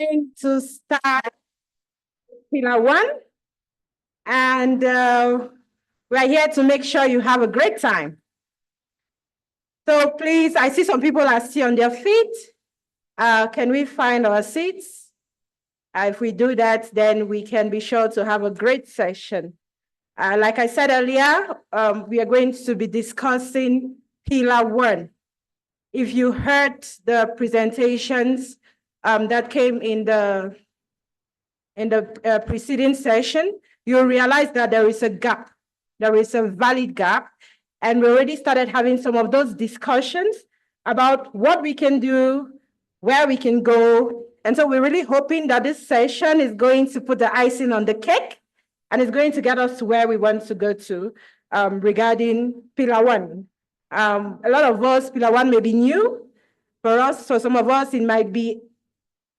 going to start pillar one, and we're here to make sure you have a great time. So please, I see some people are still on their feet. Can we find our seats? If we do that, then we can be sure to have a great session. Like I said earlier, we are going to be discussing pillar one. If you heard the presentations that came in the preceding session, you'll realize that there is a gap. There is a valid gap. And we already started having some of those discussions about what we can do, where we can go. And so we're really hoping that this session is going to put the icing on the cake and it's going to get us to where we want to go to regarding pillar one. A lot of us, pillar one may be new. For us, for some of us, it might be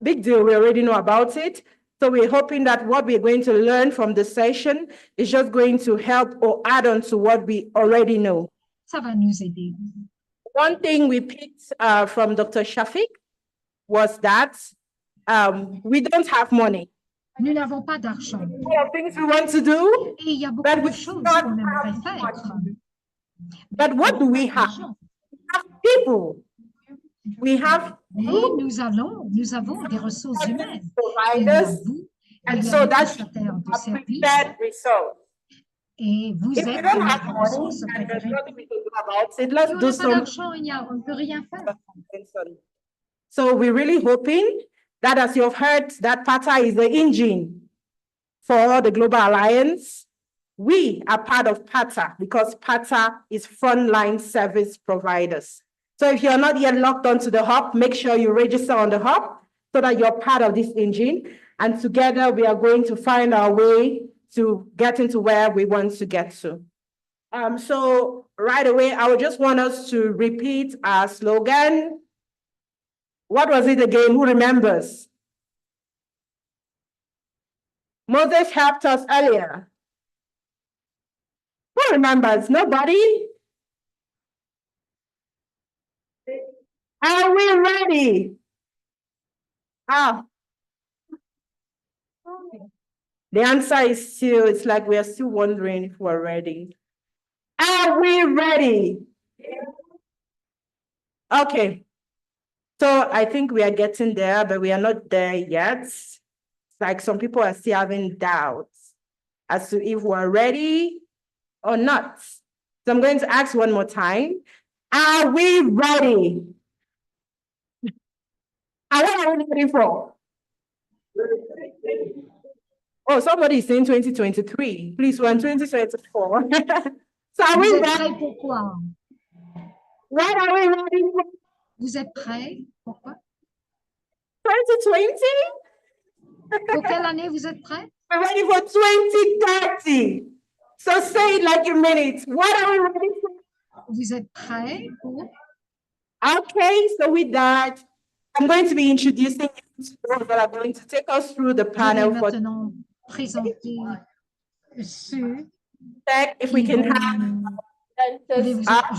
big deal. We already know about it. So we're hoping that what we're going to learn from the session is just going to help or add on to what we already know. Ça va nous aider. One thing we picked from Dr. Shafiq was that we don't have money. Nous n'avons pas d'argent. There are things we want to do, Et il y a beaucoup de choses qu'on aimerait faire. but what do we have? We have people. We have nous avons des ressources humaines. providers, and so that's a prepared result. Et vous If êtes we don't des have money ressources and there's préférées. nothing we can do about it, let's Si on do n'a pas some. d'argent, on ne peut rien faire. So we're really hoping that, as you've heard, that PATA is the engine for the Global Alliance. We are part of PATA because PATA is frontline service providers. So if you're not yet logged onto the hub, make sure you register on the hub so that you're part of this engine. And together we are going to find our way to get into where we want to get to. So right away, I would just want us to repeat our slogan. What was it again? Who remembers? Moses helped us earlier. Who remembers? Nobody? Are we ready? The answer is still, it's like we are still wondering if we're ready. Are we ready? Okay. So I think we are getting there, but we are not there yet. It's like some people are still having doubts as to if we're ready or not. So I'm going to ask one more time. Are we ready? And what are we ready for? Oh, somebody is saying 2023. Please, we're in 2024. So are we Vous êtes ready? prêts pour quoi? What are we ready for? Vous êtes prêts? Pourquoi? 2020? Pour quelle année vous êtes prêts? We're ready for 2030. So say it like you mean it. What are we ready for? Vous êtes prêts pour? Okay, so with that, I'm going to be introducing you to those that are going to take us through the Je vais panel for maintenant présenter ceux tech. If we qui can vont- have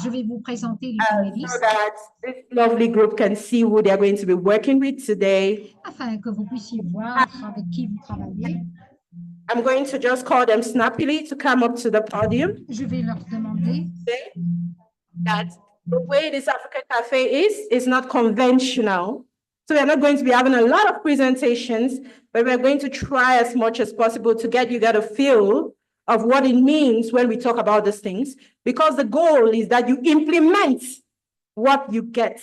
je vais vous présenter les so panélistes that this lovely group can see who they're going to be working with today. afin que vous puissiez voir avec qui vous travaillez. I'm going to just call them snappily to come up to the podium. Je vais leur demander That the way this African Cafe is not conventional. So we're not going to be having a lot of presentations, but we're going to try as much as possible to get a feel of what it means when we talk about these things, because the goal is that you implement what you get.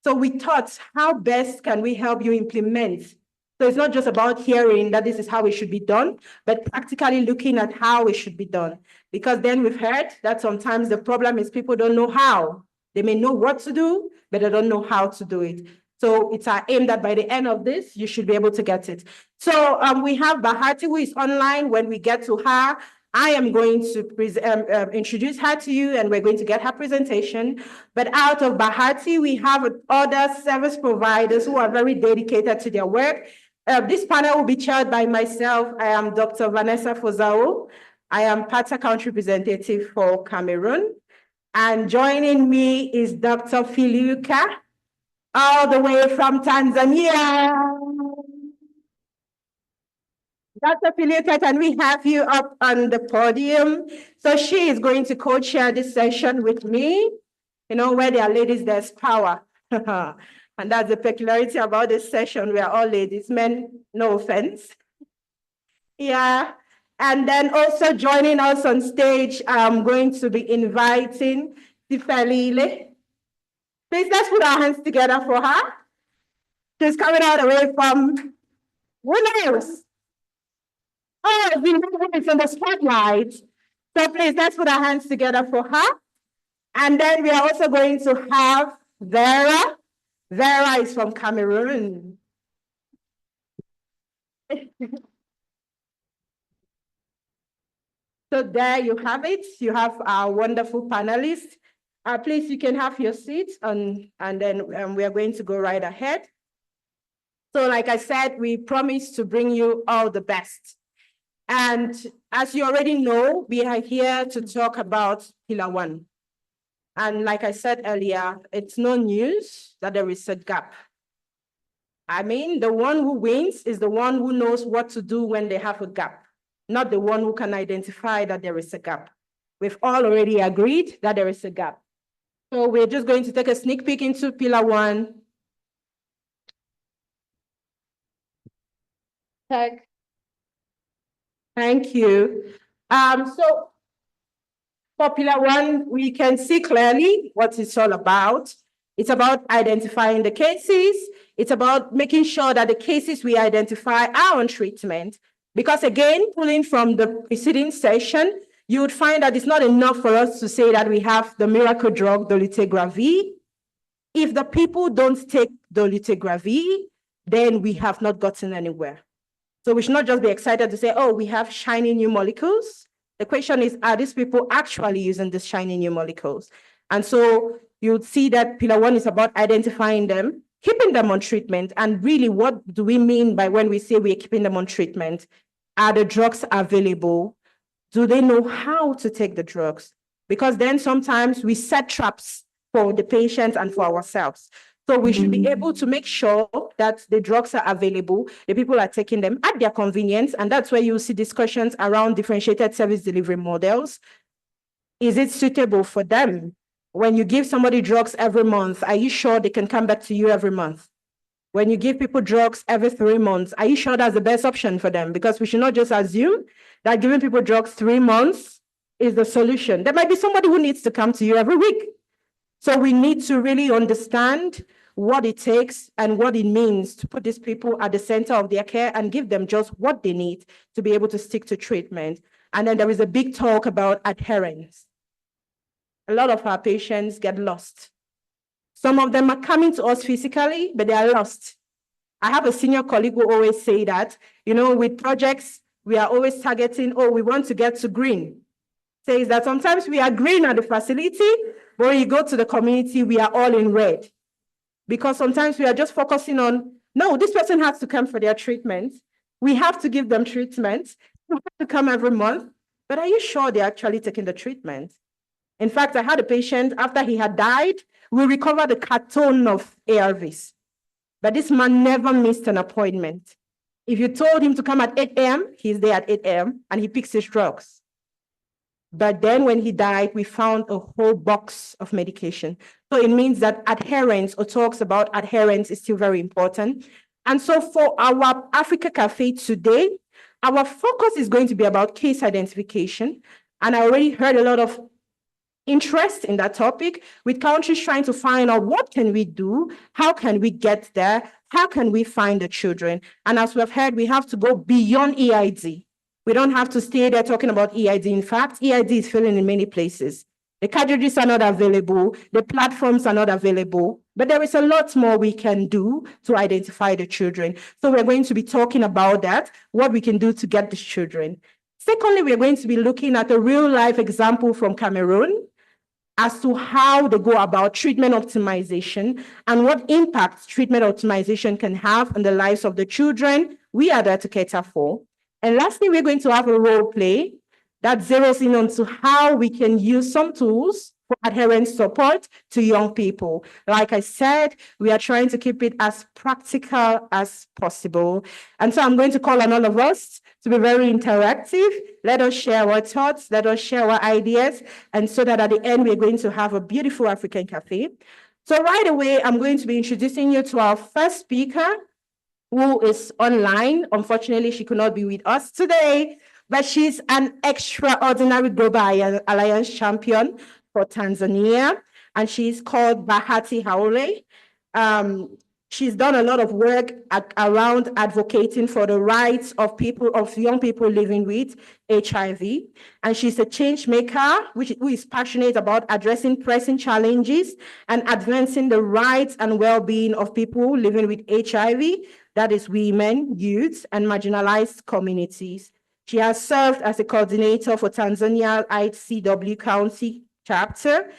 So we thought, how best can we help you implement? So it's not just about hearing that this is how it should be done, but practically looking at how it should be done. Because then we've heard that sometimes the problem is people don't know how. They may know what to do, but they don't know how to do it. So it's our aim that by the end of this, you should be able to get it. So we have Bahati, who is online. When we get to her, I am going to introduce her to you, and we're going to get her presentation. But out of Bahati, we have other service providers who are very dedicated to their work. This panel will be chaired by myself. I am Dr. Vanessa Fozao. I am PATA country representative for Cameroon. And joining me is Dr. Filiuka, all the way from Tanzania. That's affiliated, and we have you up on the podium. So she is going to co-chair this session with me. You know, where there are ladies, there's power. And that's the peculiarity about this session. We are all ladies, men, no offense. Yeah. And then also joining us on stage, I'm going to be inviting Tifalile. Please, let's put our hands together for her. She's coming all the way from Williams. Oh, it's in the spotlight. So please, let's put our hands together for her. And then we are also going to have Vera. Vera is from Cameroon. So there you have it. You have our wonderful panelists. Please, you can have your seats, and then we are going to go right ahead. So like I said, we promise to bring you all the best. And as you already know, we are here to talk about Pillar 1. And like I said earlier, it's no news that there is a gap. I mean, the one who wins is the one who knows what to do when they have a gap, not the one who can identify that there is a gap. We've all already agreed that there is a gap. So we're just going to take a sneak peek into Pillar 1. Thank you. So for Pillar 1, we can see clearly what it's all about. It's about identifying the cases. It's about making sure that the cases we identify are on treatment. Because again, pulling from the preceding session, you would find that it's not enough for us to say that we have the miracle drug, dolutegravir. If the people don't take dolutegravir, then we have not gotten anywhere. So we should not just be excited to say, oh, we have shiny new molecules. The question is, are these people actually using these shiny new molecules? And so you would see that Pillar 1 is about identifying them, keeping them on treatment. And really, what do we mean by when we say we're keeping them on treatment? Are the drugs available? Do they know how to take the drugs? Because then sometimes we set traps for the patients and for ourselves. So we should be able to make sure that the drugs are available, the people are taking them at their convenience, and that's where you see discussions around differentiated service delivery models. Is it suitable for them? When you give somebody drugs every month, are you sure they can come back to you every month? When you give people drugs every 3 months, are you sure that's the best option for them? Because we should not just assume that giving people drugs 3 months is the solution. There might be somebody who needs to come to you every week. So we need to really understand what it takes and what it means to put these people at the center of their care and give them just what they need to be able to stick to treatment. And then there is a big talk about adherence. A lot of our patients get lost. Some of them are coming to us physically, but they are lost. I have a senior colleague who always say that, you know, with projects, we are always targeting, oh, we want to get to green. Says that sometimes we are green at the facility, but when you go to the community, we are all in red. Because sometimes we are just focusing on, no, this person has to come for their treatment. We have to give them treatment. We have to come every month. But are you sure they're actually taking the treatment? In fact, I had a patient, after he had died, we recovered a carton of ARVs. But this man never missed an appointment. If you told him to come at 8 a.m., he's there at 8 a.m. and he picks his drugs. But then when he died, we found a whole box of medication. So it means that adherence or talks about adherence is still very important. And so for our Africa Cafe today, our focus is going to be about case identification. And I already heard a lot of interest in that topic, with countries trying to find out what can we do, how can we get there, how can we find the children. And as we've heard, we have to go beyond EID. We don't have to stay there talking about EID. In fact, EID is failing in many places. The cartridges are not available, the platforms are not available, but there is a lot more we can do to identify the children. So we're going to be talking about that, what we can do to get the children. Secondly, we're going to be looking at a real life example from Cameroon as to how they go about treatment optimization and what impact treatment optimization can have on the lives of the children we are there to cater for. And lastly, we're going to have a role play that zeroes in onto how we can use some tools for adherence support to young people. Like I said, we are trying to keep it as practical as possible. And so I'm going to call on all of us to be very interactive. Let us share our thoughts, let us share our ideas, and so that at the end, we're going to have a beautiful African cafe. So right away, I'm going to be introducing you to our first speaker, who is online. Unfortunately, she could not be with us today, but she's an extraordinary Global Alliance champion for Tanzania, and she's called Bahati Haule. She's done a lot of work around advocating for the rights of young people living with HIV. And she's a change maker, who is passionate about addressing pressing challenges and advancing the rights and well-being of people living with HIV, that is women, youth, and marginalized communities. She has served as a coordinator for Tanzania ICW County chapter,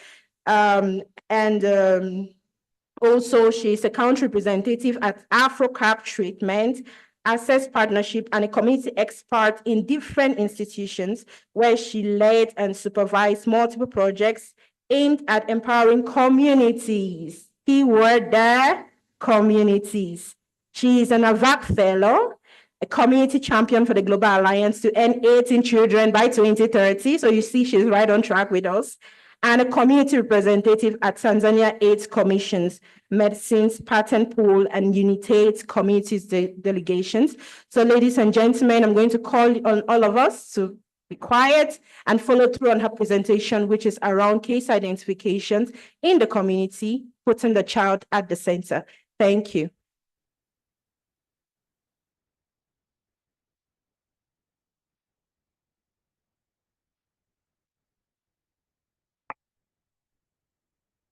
also, she is a country representative at AfroCap Treatment, Access Partnership, and a community expert in different institutions where she led and supervised multiple projects aimed at empowering communities. Key word there, communities. She is an AVAC fellow, a community champion for the Global Alliance to end 18 children by 2030. So you see, she's right on track with us. And a community representative at Tanzania AIDS Commission's Medicines Patent Pool and Unitate Communities delegations. So ladies and gentlemen, I'm going to call on all of us to be quiet and follow through on her presentation, which is around case identifications in the community, putting the child at the center. Thank you.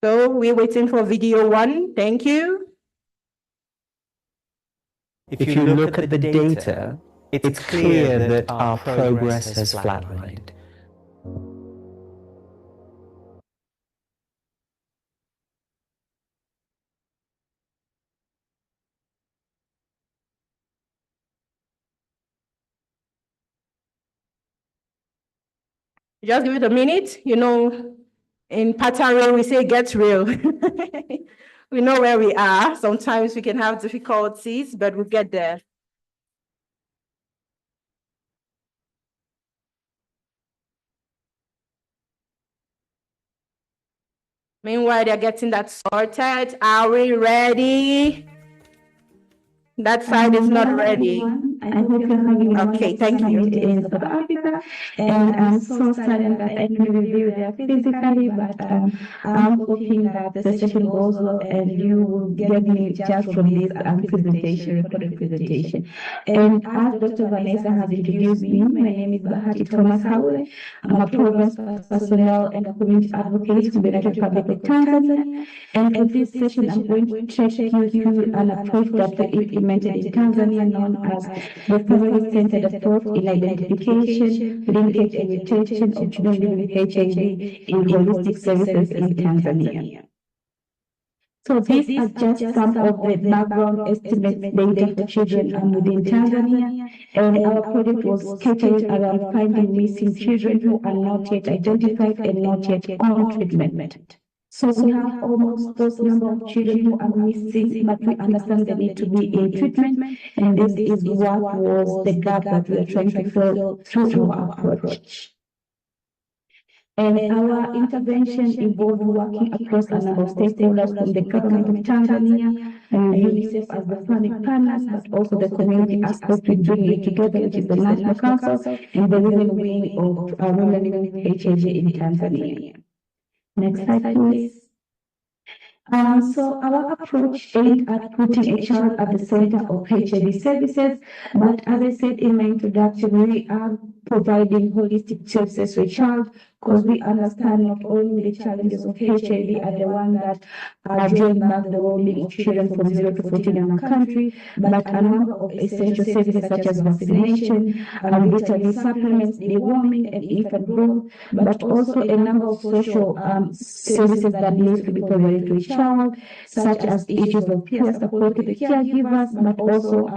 So we're waiting for video one. Thank you. If you look at the data, it's clear that our progress has flatlined. Just give it a minute. You know, in Patare, we say get real. We know where we are. Sometimes we can have difficulties, but we'll get there. Meanwhile, they're getting that sorted. Are we ready? That side is not ready. I hope you're having a Okay, thank you. in South Africa, and I'm so saddened that I can review there physically, but I'm hoping that the session goes well and you will get me just from this presentation, recorded presentation. And as Dr. Vanessa has introduced me, my name is Bahati Thomas Haule. I'm a program personnel and a community advocate in the United Republic of Tanzania. And for this session, I'm going to take you through an approach that we implemented in Tanzania known as the family-centered approach in identification, linkage, and retention of children living with HIV in holistic services in Tanzania. So these are just some of the background estimates data for children within Tanzania, and our project was centered around finding missing children who are not yet identified and not yet on treatment. So we have almost those number of children who are missing, but we understand they need to be in treatment, and this is what was the gap that we are trying to fill through our approach. And our intervention involved working across a number of stakeholders from the government of Tanzania and UNICEF as the funding partners, but also the community aspect we bring it together, which is the National Council and the Women Wing of Women Living with HIV in Tanzania. Next slide, please. So our approach aimed at putting a child at the center of HIV services, but as I said in my introduction, we are providing holistic services for a child because we understand not only the challenges of HIV are the ones that are drawing back the well-being of children from 0 to 14 in our country, but a number of essential services such as vaccination, vitamin supplements, deworming, and infant growth, but also a number of social services that need to be provided to a child, such as issues of peer support to the caregivers, but also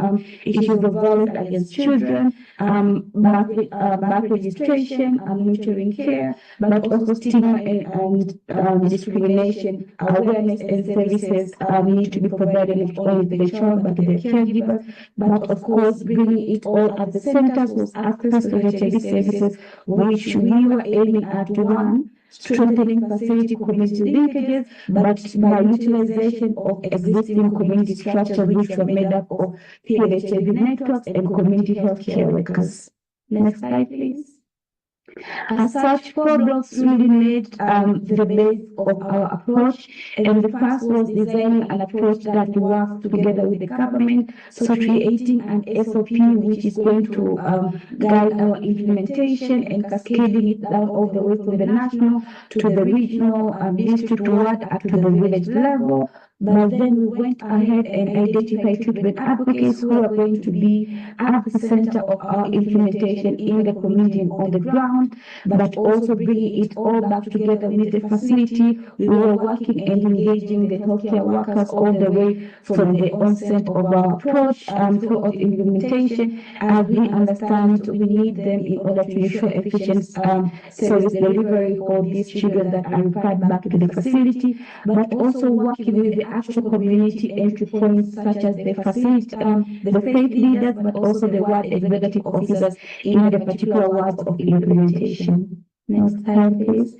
issues of violence against children, birth registration, mentoring care, but also stigma and discrimination. Awareness and services need to be provided not only to the child but to the caregivers, but of course bringing it all at the centers was access to HIV services, which we were aiming at one, strengthening facility community linkages, but by utilization of existing community structures which were made up of peer HIV networks and community healthcare workers. Next slide, please. As such, 4 blocks really made the base of our approach, and the first was designing an approach that works together with the government, so creating an SOP which is going to guide our implementation and cascading it down all the way from the national to the regional district ward up to the village level. But then we went ahead and identified treatment advocates who are going to be at the center of our implementation in the community and on the ground, but also bringing it all back together with the facility. We were working and engaging the healthcare workers all the way from the onset of our approach throughout implementation, as we understand we need them in order to ensure efficient service delivery for these children that are referred back to the facility, but also working with the actual community entry points such as the facility, the faith leaders, but also the ward executive officers in the particular wards of implementation. Next slide, please.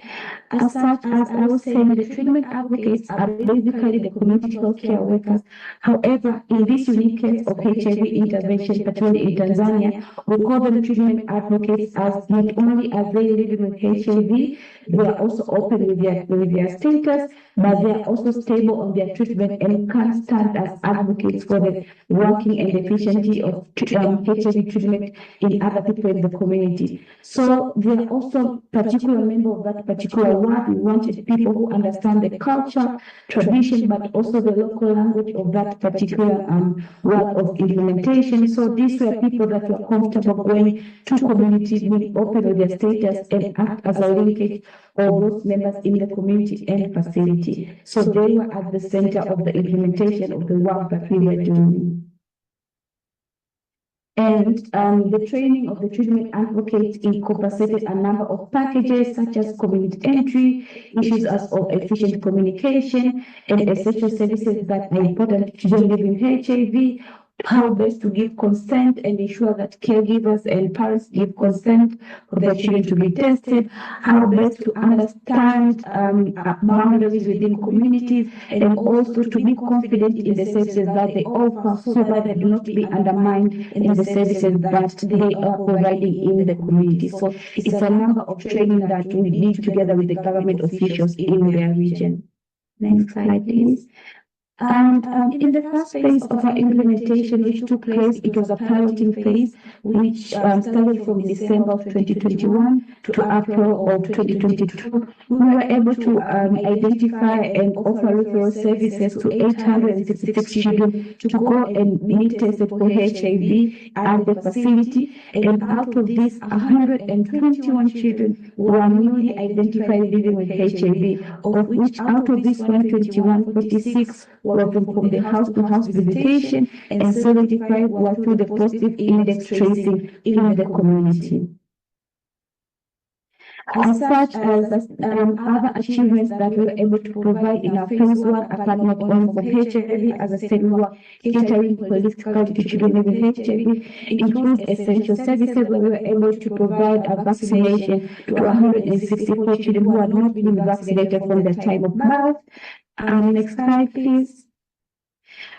As such, as I was saying, the treatment advocates are basically the community healthcare workers. However, in this unique case of HIV intervention, particularly in Tanzania, we call them treatment advocates as not only are they living with HIV, they are also open with their status, but they are also stable on their treatment and can stand as advocates for the working and efficiency of HIV treatment in other people in the community. So they are also particular member of that particular ward. We wanted people who understand the culture, tradition, but also the local language of that particular ward of implementation. So these were people that were comfortable going to communities, being open with their status and act as a linkage of those members in the community and facility. So they were at the center of the implementation of the work that we were doing. And the training of the treatment advocates incorporated a number of packages such as community entry, issues as of efficient communication, and essential services that are important to children living with HIV, how best to give consent and ensure that caregivers and parents give consent for their children to be tested, how best to understand boundaries within communities, and also to be confident in the services that they offer so that they do not be undermined in the services that they are providing in the community. So it's a number of training that we need together with the government officials in their region. Next slide, please. And in the first phase of our implementation, which took place, it was a piloting phase, which started from December of 2021 to April of 2022. We were able to identify and offer referral services to 866 children to go and be tested for HIV at the facility. And out of these, 121 children were newly identified living with HIV, of which out of these 121, 46 were from the house-to-house visitation, and 75 were through the positive index tracing in the community. As such as other achievements that we were able to provide in our phase 1, apart not only from HIV, as I said, we were catering holistically to children living with HIV, includes essential services where we were able to provide a vaccination to 164 children who had not been vaccinated from the time of birth. Next slide, please.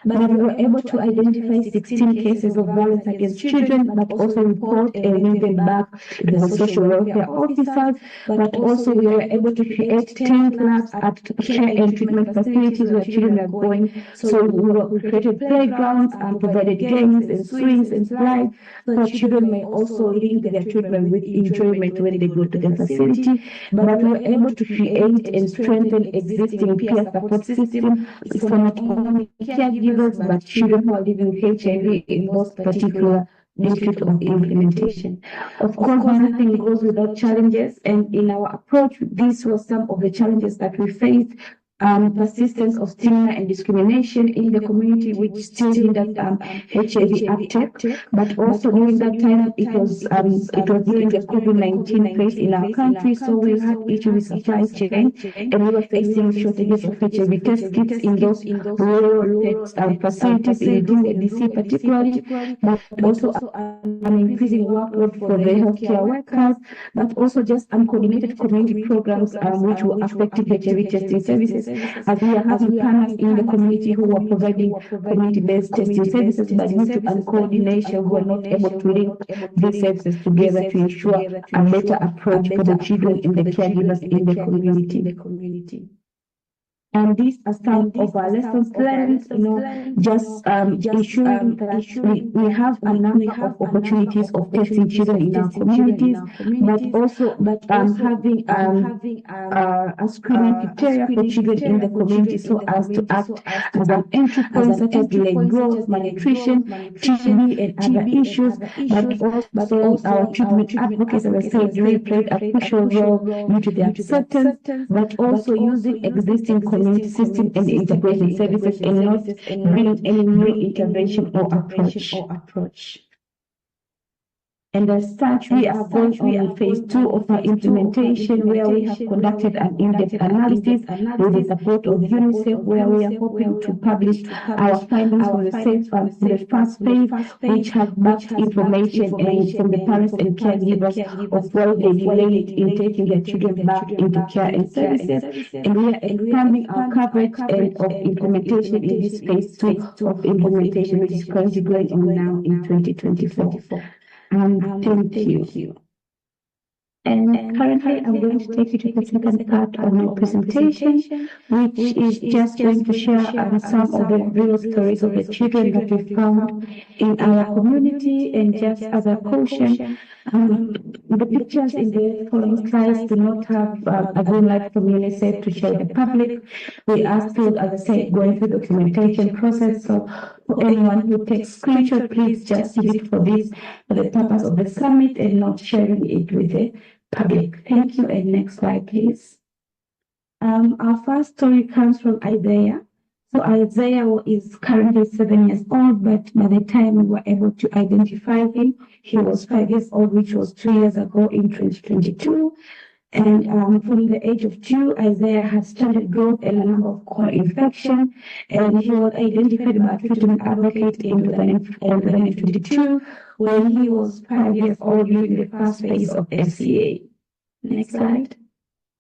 But we were able to identify 16 cases of violence against children, but also report and bring them back to the social welfare officers. But also we were able to create 10 labs at care and treatment facilities where children are going. So we created playgrounds and provided games and swings and slides, so children may also link their treatment with enjoyment when they go to the facility. But we were able to create and strengthen existing peer support systems for not only caregivers, but children who are living with HIV in those particular district of implementation. Of course, nothing goes without challenges, and in our approach, these were some of the challenges that we faced. persistence of stigma and discrimination in the community, which still hinders HIV uptake. But also during that time, it was during the COVID-19 phase in our country, so we had issue with supply chain, and we were facing shortages of HIV test kits in those rural facilities in Dunga DC particularly, but also an increasing workload for the healthcare workers, but also just uncoordinated community programs which were affecting HIV testing services, as we are having partners in the community who are providing community-based testing services, but due to uncoordination, we were not able to link these services together to ensure a better approach for the children and the caregivers in the community. And these are some of our lessons learned, just ensuring that we have a number of opportunities of testing children in our communities, but also having a screening criteria for children in the community so as to act as an entry point, such as leg growth, malnutrition, TB, and other issues, but also our treatment advocates, as I said, really played a crucial role due to their acceptance, but also using existing community system and integration services and not bring any new intervention or approach. And as such, we are going on phase 2 of our implementation, where we have conducted an in-depth analysis with the support of UNICEF, where we are hoping to publish our findings from the first phase, which has backed information and from the parents and caregivers of why they delayed in taking their children back into care and services. And we are expanding our coverage and of implementation in this phase 2 of implementation, which is currently going on now in 2024. Thank you. And currently, I'm going to take you to the second part of my presentation, which is just going to share some of the real stories of the children that we found in our community. And just as a caution, the pictures in the following slides do not have a green light from UNICEF to share with the public. We are still, as I said, going through the documentation process. So for anyone who takes screenshot, please just use it for the purpose of the summit and not sharing it with the public. Thank you. And next slide, please. Our first story comes from Isaiah. So Isaiah is currently 7 years old, but by the time we were able to identify him, he was 5 years old, which was 2 years ago in 2022. And from the age of 2, Isaiah had stunted growth and a number of core infection, and he was identified by a treatment advocate in 2022 when he was 5 years old during the first phase of FCA. Next slide.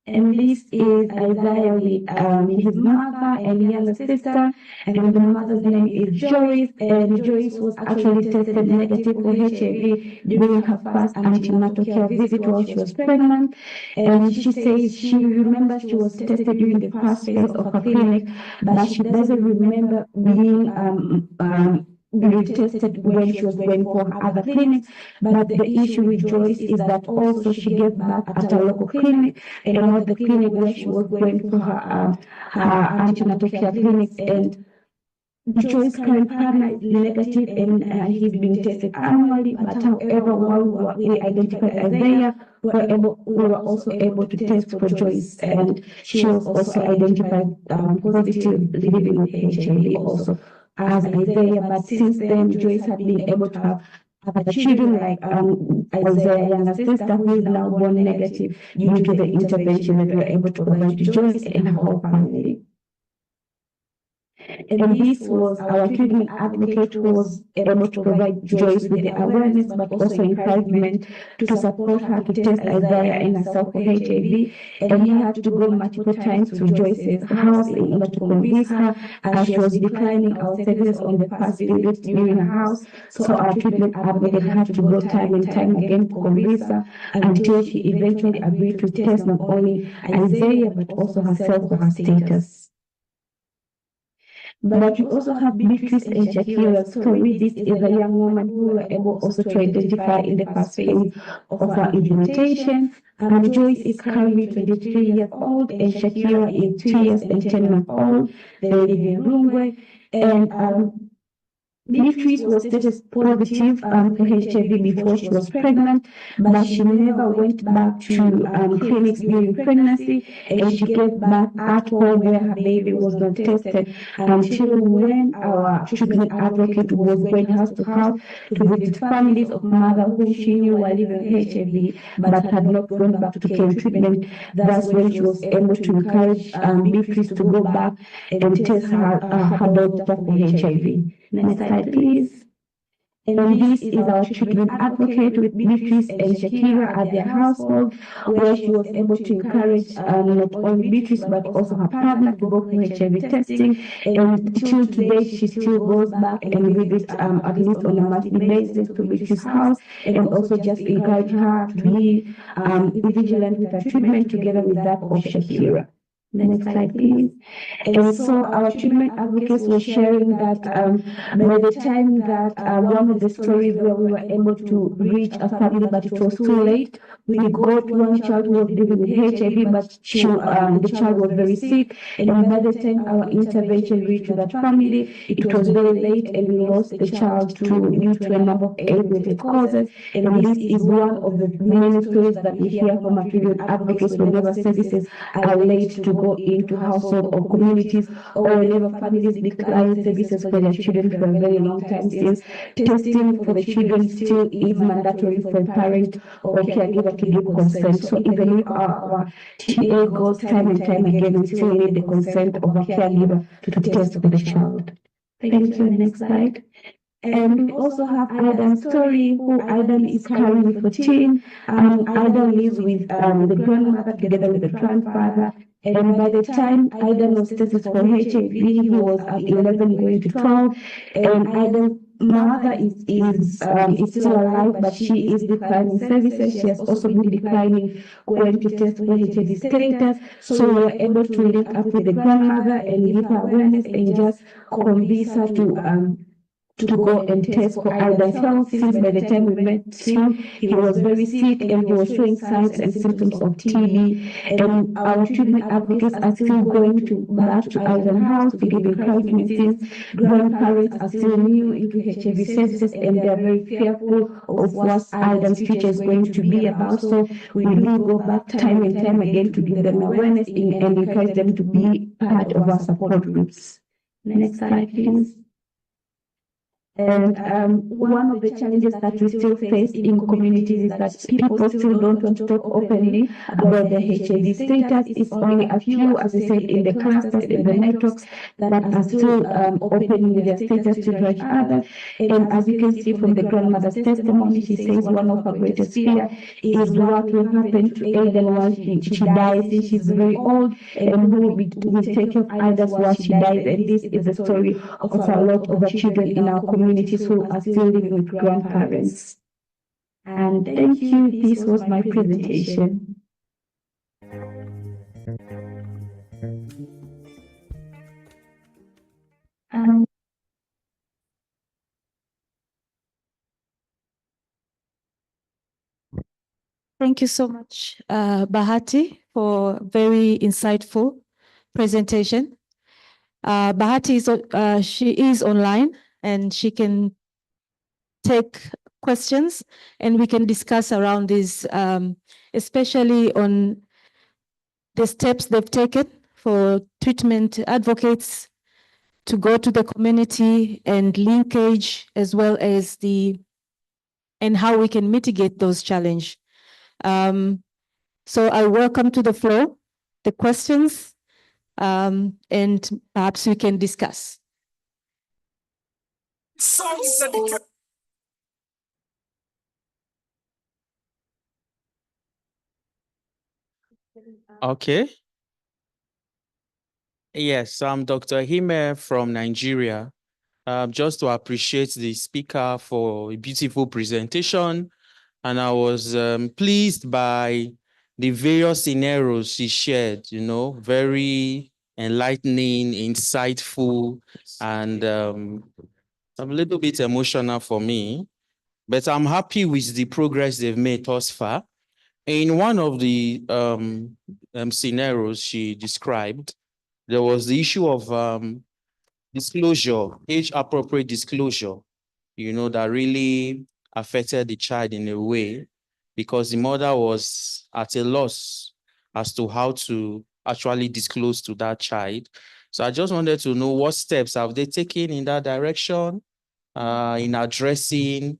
And this is Isaiah with his mother and younger sister, and the mother's name is Joyce, and Joyce was actually tested negative for HIV during her first antenatal care visit while she was pregnant. And she says she remembers she was tested during the first phase of her clinic, but she doesn't remember being retested when she was going for her other clinics. But the issue with Joyce is that also she gave birth at a local clinic and not the clinic where she was going for her antenatal care clinics. And Joyce's current partner is negative and he's being tested annually. But however, while we identified Isaiah, we were also able to test for Joyce, and she was also identified positive living with HIV also as Isaiah. But since then, Joyce had been able to have other children like Isaiah's younger sister, who is now born negative due to the intervention that we were able to provide to Joyce and her whole family. And this was our treatment advocate who was able to provide Joyce with the awareness, but also encouragement to support her to test Isaiah and herself for HIV. And he had to go multiple times to Joyce's house in order to convince her, as she was declining our services on the first visit during her house. So our treatment advocate had to go time and time again to convince her until she eventually agreed to test not only Isaiah, but also herself for her status. But we also have Beatrice and Shakira's story. This is a young woman who were able also to identify in the first phase of our implementation. Joyce is currently 23 years old, and Shakira is 2 years and 10 months old. They live in Rungwe, and Beatrice was tested positive for HIV before she was pregnant, but she never went back to clinics during pregnancy, and she gave birth at home where her baby was not tested until when our treatment advocate was going house to visit families of mothers whom she knew were living with HIV but had not gone back to chemo treatment. That's when she was able to encourage Beatrice to go back and test her daughter for HIV. Next slide, please. And this is our treatment advocate with Beatrice and Shakira at their household, where she was able to encourage not only Beatrice but also her partner to go for HIV testing. And till today, she still goes back and visits at least on a monthly basis to Beatrice's house, and also just encourage her to be vigilant with her treatment together with that of Shakira. Next slide, please. And so our treatment advocates were sharing that by the time that one of the stories where we were able to reach a family, but it was too late, we got one child who was living with HIV, but the child was very sick. And by the time our intervention reached that family, it was very late, and we lost the child due to a number of age-related causes. And this is one of the many stories that we hear from our treatment advocates whenever services are late to go into household or communities, or whenever families decline services for their children for a very long time, since testing for the children still is mandatory for a parent or caregiver to give consent. So even if our TA goes time and time again, we still need the consent of a caregiver to test for the child. Thank you. Next slide. And we also have Aidan's story, who Aidan is currently 14. Aidan lives with the grandmother together with the grandfather. And by the time Aidan was tested for HIV, he was at 11 going to 12. And Aidan's mother is still alive, but she is declining services. She has also been declining going to test for HIV status. So we were able to link up with the grandmother and give her awareness and just convince her to go and test for Aidan's health, since by the time we met him, he was very sick and he was showing signs and symptoms of TB. And our treatment advocates are still going back to Aidan's house to give encouragement, since grandparents are still new into HIV services and they are very fearful of what Aidan's future is going to be about. So we do go back time and time again to give them awareness and encourage them to be part of our support groups. Next slide, please. And one of the challenges that we still face in communities is that people still don't want to talk openly about their HIV status. It's only a few, as I said, in the clusters, in the networks, that are still opening their status to judge others. And as you can see from the grandmother's testimony, she says one of her greatest fear is what will happen to Aidan once she dies, since she's very old, and who will take care of Aidan once she dies. And this is the story of a lot of the children in our communities who are still living with grandparents. And thank you. This was my presentation. Thank you so much, Bahati, for very insightful presentation. Bahati she is online and she can take questions and we can discuss around this, especially on the steps they've taken for treatment advocates to go to the community and linkage, as well as and how we can mitigate those challenges. So I welcome to the floor the questions, and perhaps we can discuss. Okay. Yes, I'm Dr. Hime from Nigeria. Just to appreciate the speaker for a beautiful presentation. And I was pleased by the various scenarios she shared, very enlightening, insightful, and a little bit emotional for me. But I'm happy with the progress they've made thus far. In one of the scenarios she described, there was the issue of disclosure, age-appropriate disclosure, that really affected the child in a way because the mother was at a loss as to how to actually disclose to that child. So I just wanted to know what steps have they taken in that direction in addressing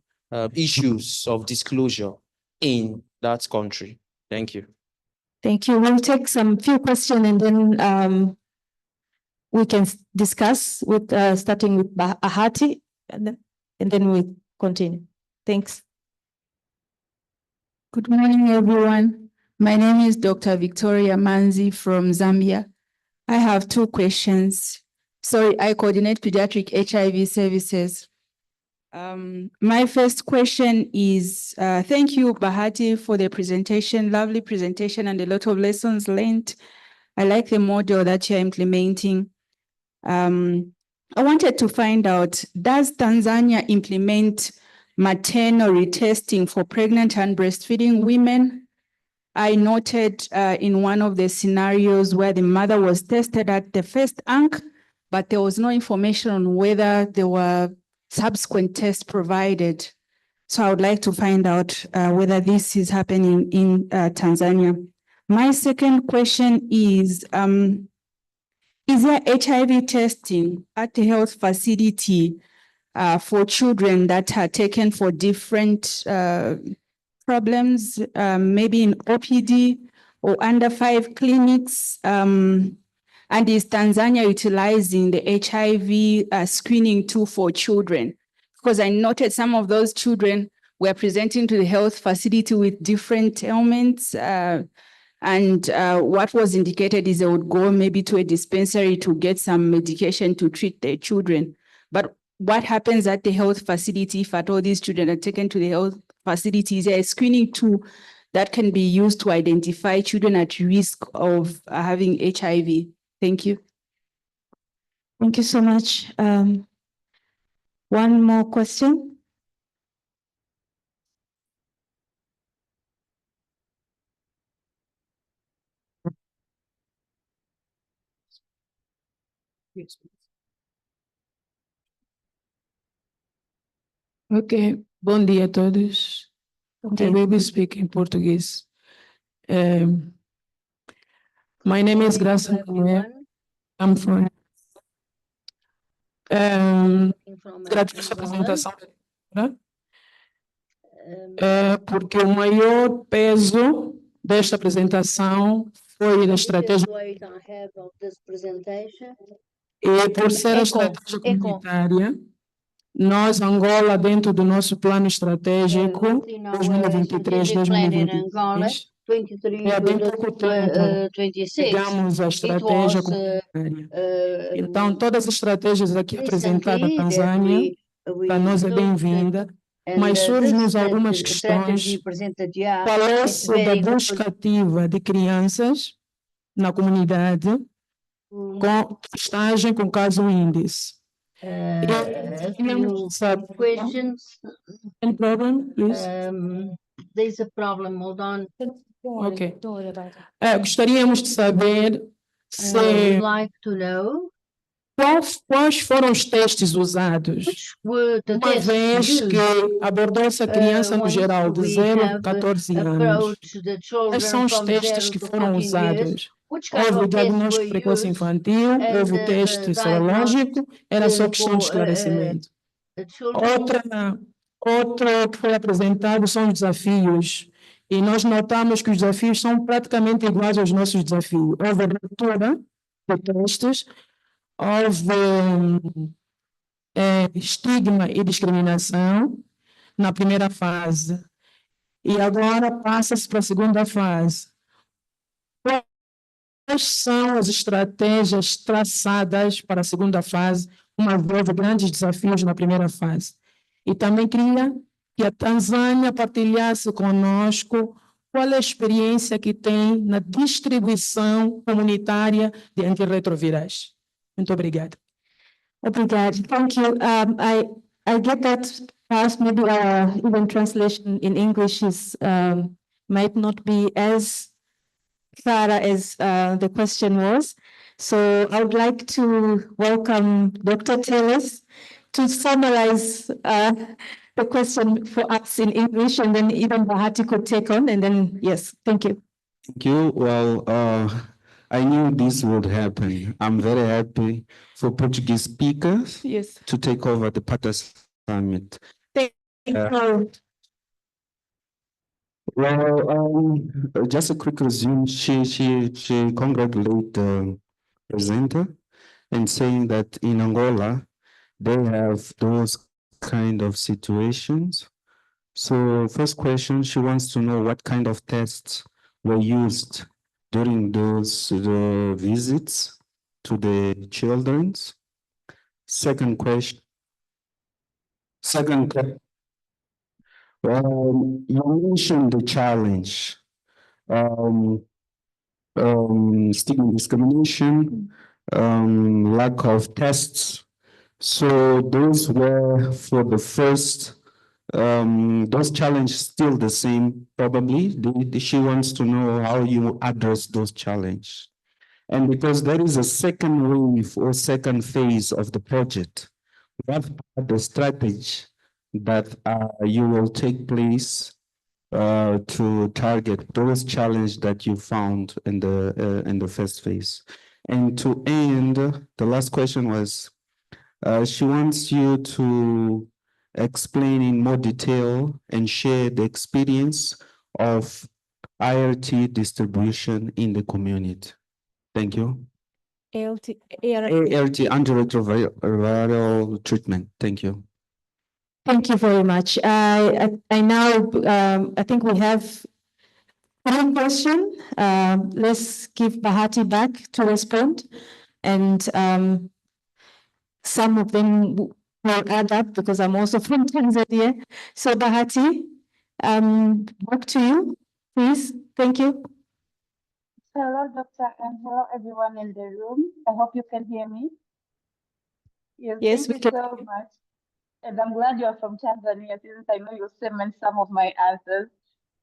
issues of disclosure in that country. Thank you. Thank you. We'll take some few questions and then we can discuss with starting with Bahati and then we continue. Thanks. Good morning, everyone. My name is Dr. Victoria Manzi from Zambia. I have two questions. Sorry, I coordinate pediatric HIV services. My first question is, thank you, Bahati, for the presentation, lovely presentation and a lot of lessons learned. I like the model that you're implementing. I wanted to find out, does Tanzania implement maternal retesting for pregnant and breastfeeding women? I noted in one of the scenarios where the mother was tested at the first ANC, but there was no information on whether there were subsequent tests provided. So I would like to find out whether this is happening in Tanzania. My second question is there HIV testing at the health facility for children that are taken for different problems, maybe in OPD or under 5 clinics? And is Tanzania utilizing the HIV screening tool for children? Because I noted some of those children were presenting to the health facility with different ailments. And what was indicated is they would go maybe to a dispensary to get some medication to treat their children. But what happens at the health facility if at all these children are taken to the health facility? Is there a screening tool that can be used to identify children at risk of having HIV? Thank you. Thank you so much. One more question. Ok, bom dia a todos. I will be speaking Portuguese. My name is Graça Manuel. I'm from. Agradeço a apresentação, né? Porque o maior peso desta apresentação foi da estratégia. E por ser a estratégia comunitária, nós, Angola, dentro do nosso plano estratégico 2023-2026, há bem pouco tempo, chegamos à estratégia comunitária. Então, todas as estratégias aqui apresentadas à Tanzânia, para nós é bem-vinda, mas surgem-nos algumas questões. Falou-se da busca ativa de crianças na comunidade com testagem com caso índice. Questions. Any problem, please? There's a problem, hold on. Ok. Gostaríamos de saber We'd like to know quais foram os testes usados, which were the uma tests vez used que abordou-se a criança no once geral de we 0 a have 14 anos. approached the Quais são children os from testes 0 que to foram 14 years. usados? Which kind Houve o of tests diagnóstico were precoce used? infantil, And houve o teste serológico, era só questão de esclarecimento. The children. Outro que foi apresentado são os desafios. E nós notamos que os desafios são praticamente iguais aos nossos desafios. Houve abertura de testes, houve estigma e discriminação na primeira fase. E agora passa-se para a segunda fase. Quais são as estratégias traçadas para a segunda fase, uma vez houve grandes desafios na primeira fase? E também queria que a Tanzânia partilhasse conosco qual é a experiência que tem na distribuição comunitária de antirretrovirais. Muito obrigada. Obrigada. Thank you. I get that perhaps maybe even translation in English is might not be as thorough as the question was. So I would like to welcome Dr. Taylors to summarize the question for us in English, and then even Bahati could take on, and then, yes, thank you. Thank you. Well, I knew this would happen. I'm very happy for Portuguese speakers Yes. to take over the PATA Summit. Thank you. Well, just a quick resume. She congratulated the presenter and saying that in Angola, they have those kind of situations. So first question, she wants to know what kind of tests were used during those visits to the children's. Second question. You mentioned the challenge, stigma discrimination, lack of tests. So those were for the first, those challenges still the same, probably. She wants to know how you address those challenges. And because there is a second wave or second phase of the project, what are the strategy that you will take place to target those challenges that you found in the first phase? And to end, the last question was, she wants you to explain in more detail and share the experience of IRT distribution in the community. Thank you. ART, ART, antiretroviral treatment. Thank you. Thank you very much. I now, I think we have one question. Let's give Bahati back to respond. And some of them will add up because I'm also from Tanzania. So Bahati, back to you, please. Thank you. Hello, Doctor, and hello, everyone in the room. I hope you can hear me. Yes, Thank you so much. And I'm glad you're from Tanzania, since I know you cement some of my answers.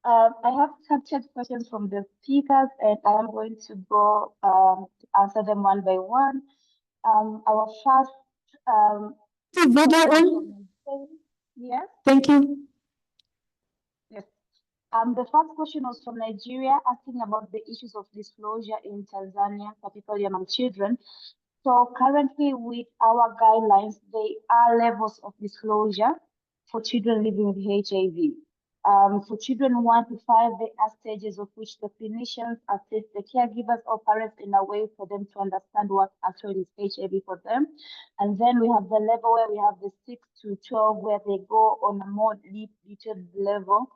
I have captured questions from the speakers, and I am going to go to answer them one by one. Our first yes. Thank you. Yes. The first question was from Nigeria, asking about the issues of disclosure in Tanzania, particularly among children. So currently with our guidelines, there are levels of disclosure for children living with HIV. For children 1 to 5, there are stages of which the clinicians assist the caregivers or parents in a way for them to understand what actually is HIV for them. And then we have the level where we have the 6 to 12, where they go on a more detailed level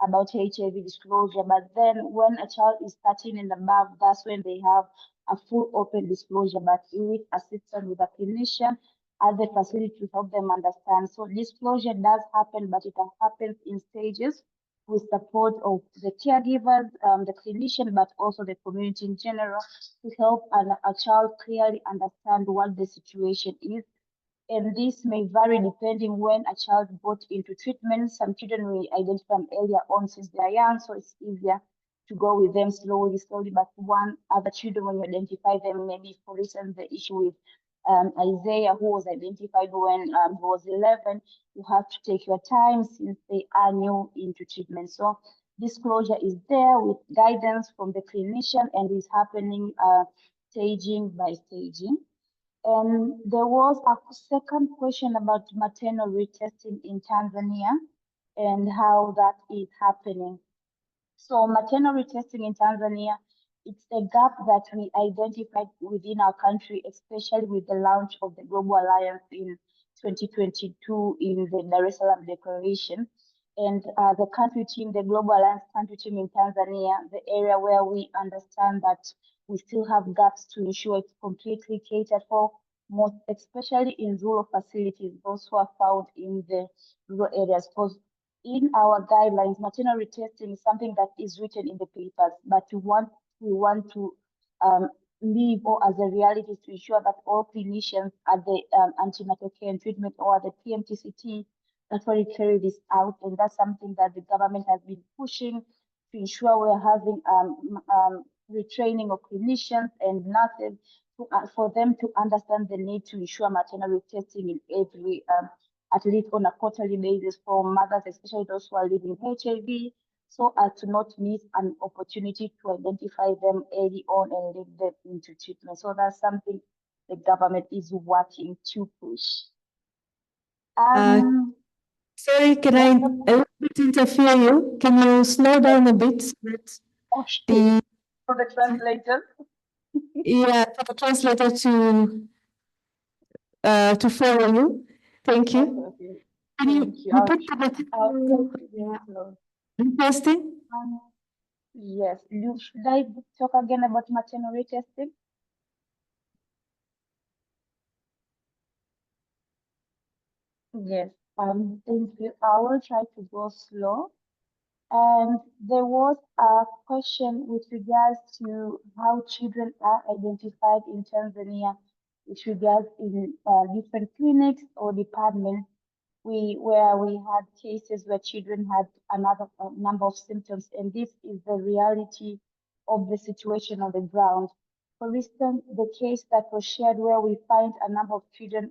about HIV disclosure. But then when a child is 13 and above, that's when they have a full open disclosure, but with assistance with a clinician at the facility to help them understand. So disclosure does happen, but it happens in stages with support of the caregivers, the clinician, but also the community in general to help a child clearly understand what the situation is. And this may vary depending when a child got into treatment. Some children will identify them earlier on since they are young, so it's easier to go with them slowly. But one other children, when you identify them, maybe for instance, the issue with Isaiah, who was identified when he was 11, you have to take your time since they are new into treatment. So disclosure is there with guidance from the clinician and is happening staging by staging. And there was a second question about maternal retesting in Tanzania and how that is happening. So maternal retesting in Tanzania, it's a gap that we identified within our country, especially with the launch of the Global Alliance in 2022 in the Dar es Salaam Declaration. And the country team, the Global Alliance country team in Tanzania, the area where we understand that we still have gaps to ensure it's completely catered for, most especially in rural facilities, those who are found in the rural areas. Because in our guidelines, maternal retesting is something that is written in the papers, but we want to live or as a reality to ensure that all clinicians at the antenatal care and treatment or the PMTCT actually carry this out, and that's something that the government has been pushing to ensure we're having retraining of clinicians and nurses for them to understand the need to ensure maternal testing in every, at least on a quarterly basis for mothers, especially those who are living HIV, so as to not miss an opportunity to identify them early on and lead them into treatment. So that's something the government is working to push. Sorry, can I a little bit interfere you? Can you slow down a bit? So that Okay. For the translator. Yeah, for the translator to follow you. Thank you. Okay. Can you Thank you. repeat the testing? Yes. Should I talk again about maternal testing? Yes. Thank you. I will try to go slow. And there was a question with regards to how children are identified in Tanzania with regards in different clinics or departments where we had cases where children had another number of symptoms, and this is the reality of the situation on the ground. For instance, the case that was shared where we find a number of children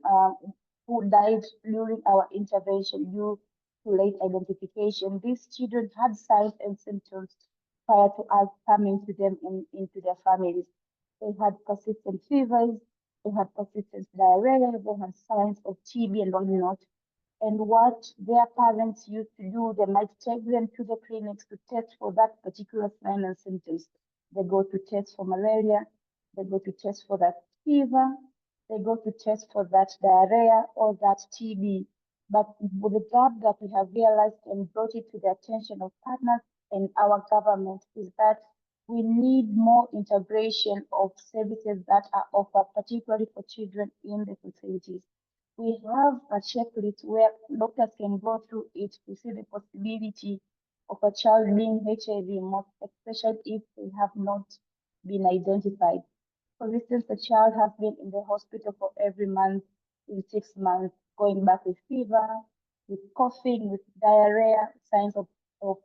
who died during our intervention due to late identification. These children had signs and symptoms prior to us coming to them into their families. They had persistent fevers, they had persistent diarrhea, they had signs of TB and whatnot. And what their parents used to do, they might take them to the clinics to test for that particular sign and symptoms. They go to test for malaria, they go to test for that fever, they go to test for that diarrhea or that TB. But with the gap that we have realized and brought it to the attention of partners and our government is that we need more integration of services that are offered, particularly for children in the facilities. We have a checklist where doctors can go through it to see the possibility of a child being HIV, most especially if they have not been identified. For instance, the child has been in the hospital for every month in 6 months, going back with fever, with coughing, with diarrhea, signs of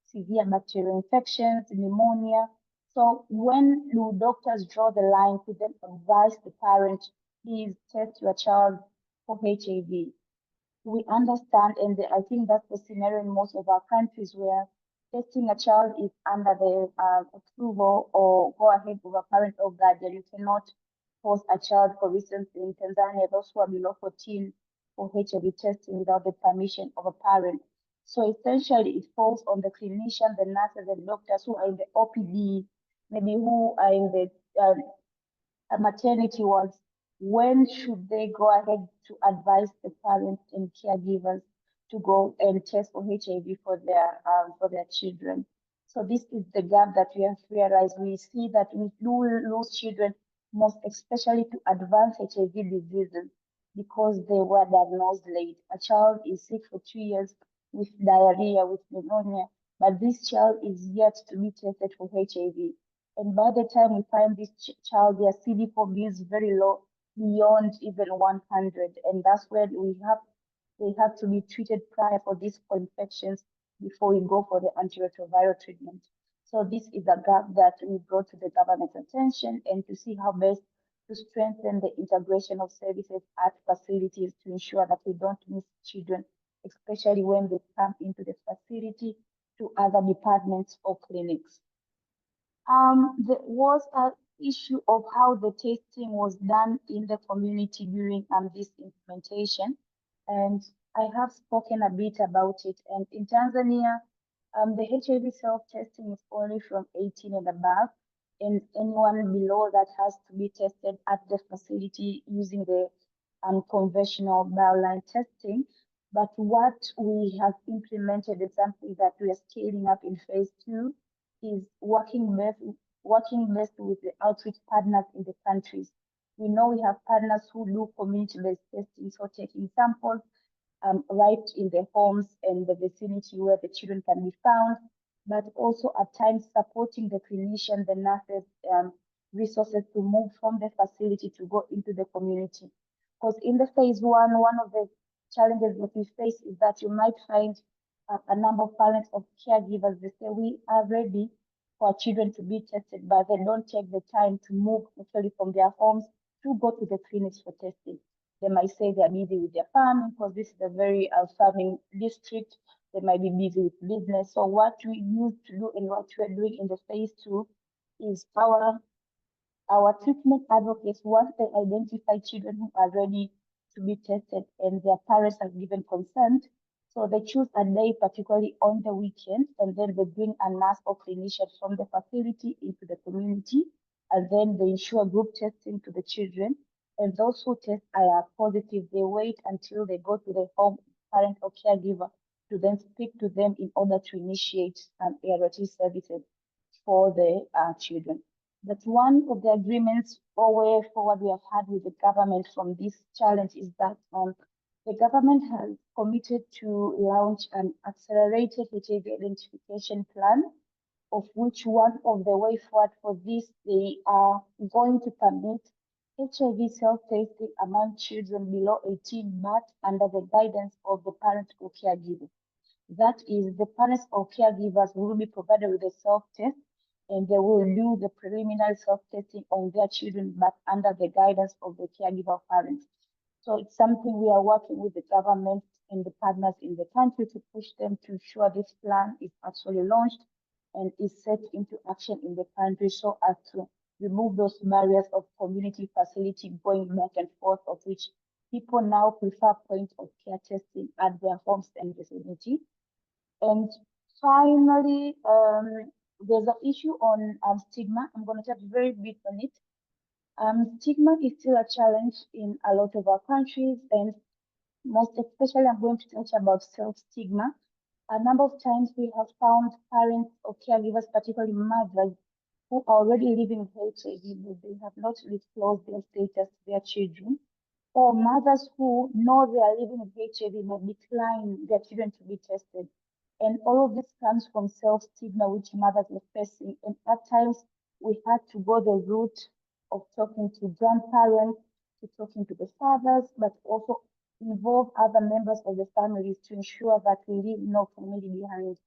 severe bacterial infections, pneumonia. So when do doctors draw the line to then advise the parent, please test your child for HIV? We understand, and I think that's the scenario in most of our countries where testing a child is under the approval or go ahead of a parent or guardian. You cannot force a child, for instance, in Tanzania, those who are below 14 for HIV testing without the permission of a parent. So essentially, it falls on the clinician, the nurses, and doctors who are in the OPD, maybe who are in the maternity wards. When should they go ahead to advise the parents and caregivers to go and test for HIV for their children? So this is the gap that we have realized. We see that we do lose children, most especially to advanced HIV diseases, because they were diagnosed late. A child is sick for 2 years with diarrhea, with pneumonia, but this child is yet to be tested for HIV. And by the time we find this child, their CD4B is very low, beyond even 100. And that's where they have to be treated prior for these infections before we go for the antiretroviral treatment. So this is a gap that we brought to the government's attention and to see how best to strengthen the integration of services at facilities to ensure that we don't miss children, especially when they come into the facility to other departments or clinics. There was an issue of how the testing was done in the community during this implementation, and I have spoken a bit about it. And in Tanzania, the HIV self-testing is only from 18 and above, and anyone below that has to be tested at the facility using the conventional bioline testing. But what we have implemented is something that we are scaling up in phase 2, is working best with the outreach partners in the countries. We know we have partners who do community-based testing, so taking samples right in the homes and the vicinity where the children can be found, but also at times supporting the clinician, the nurses, resources to move from the facility to go into the community. Because in the phase 1, one of the challenges that we face is that you might find a number of parents or caregivers, they say, we are ready, for children to be tested, but they don't take the time to move actually from their homes to go to the clinics for testing. They might say they're busy with their farming because this is a very farming district. They might be busy with business. So what we used to do and what we're doing in the phase 2 is our treatment advocates, once they identify children who are ready to be tested and their parents have given consent, so they choose a day, particularly on the weekend, and then they bring a nurse or clinician from the facility into the community, and then they ensure group testing to the children. And those who test are positive, they wait until they go to the home parent or caregiver to then speak to them in order to initiate ART services for the children. That's one of the agreements or way forward we have had with the government from this challenge is that the government has committed to launch an accelerated HIV identification plan, of which one of the way forward for this, they are going to permit HIV self-testing among children below 18, but under the guidance of the parent or caregiver. That is, the parents or caregivers will be provided with a self-test and they will do the preliminary self-testing on their children, but under the guidance of the caregiver parents. So it's something we are working with the government and the partners in the country to push them to ensure this plan is actually launched and is set into action in the country so as to remove those barriers of community facility going back and forth, of which people now prefer point of care testing at their homes and vicinity. And finally, there's an issue on stigma. I'm going to touch very brief on it. Stigma is still a challenge in a lot of our countries, and most especially I'm going to touch about self-stigma. A number of times we have found parents or caregivers, particularly mothers, who are already living with HIV, but they have not disclosed their status to their children, or mothers who know they are living with HIV but decline their children to be tested. And all of this comes from self-stigma, which mothers are facing. And at times, we had to go the route of talking to grandparents, to talking to the fathers, but also involve other members of the families to ensure that we leave no family behind.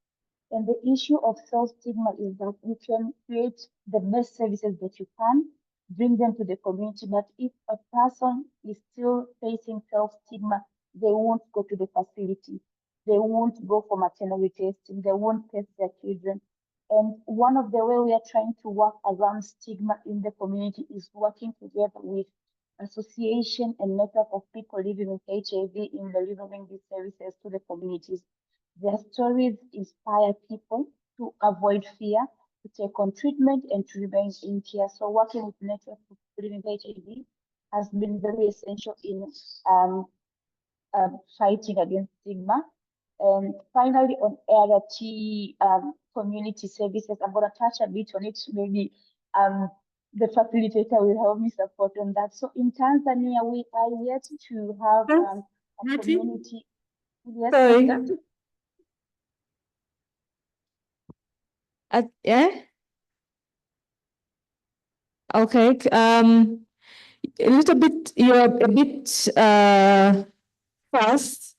And the issue of self-stigma is that you can create the best services that you can, bring them to the community, but if a person is still facing self-stigma, they won't go to the facility. They won't go for maternity testing. They won't test their children. And one of the ways we are trying to work around stigma in the community is working together with association and network of people living with HIV in delivering these services to the communities. Their stories inspire people to avoid fear, to take on treatment, and to remain in care. So working with networks of people living with HIV has been very essential in fighting against stigma. And finally, on ART community services, I'm going to touch a bit on it. Maybe the facilitator will help me support on that. So in Tanzania, we are yet to have a community. Yes, Sorry. Yeah. Okay. A little bit. You're a bit fast,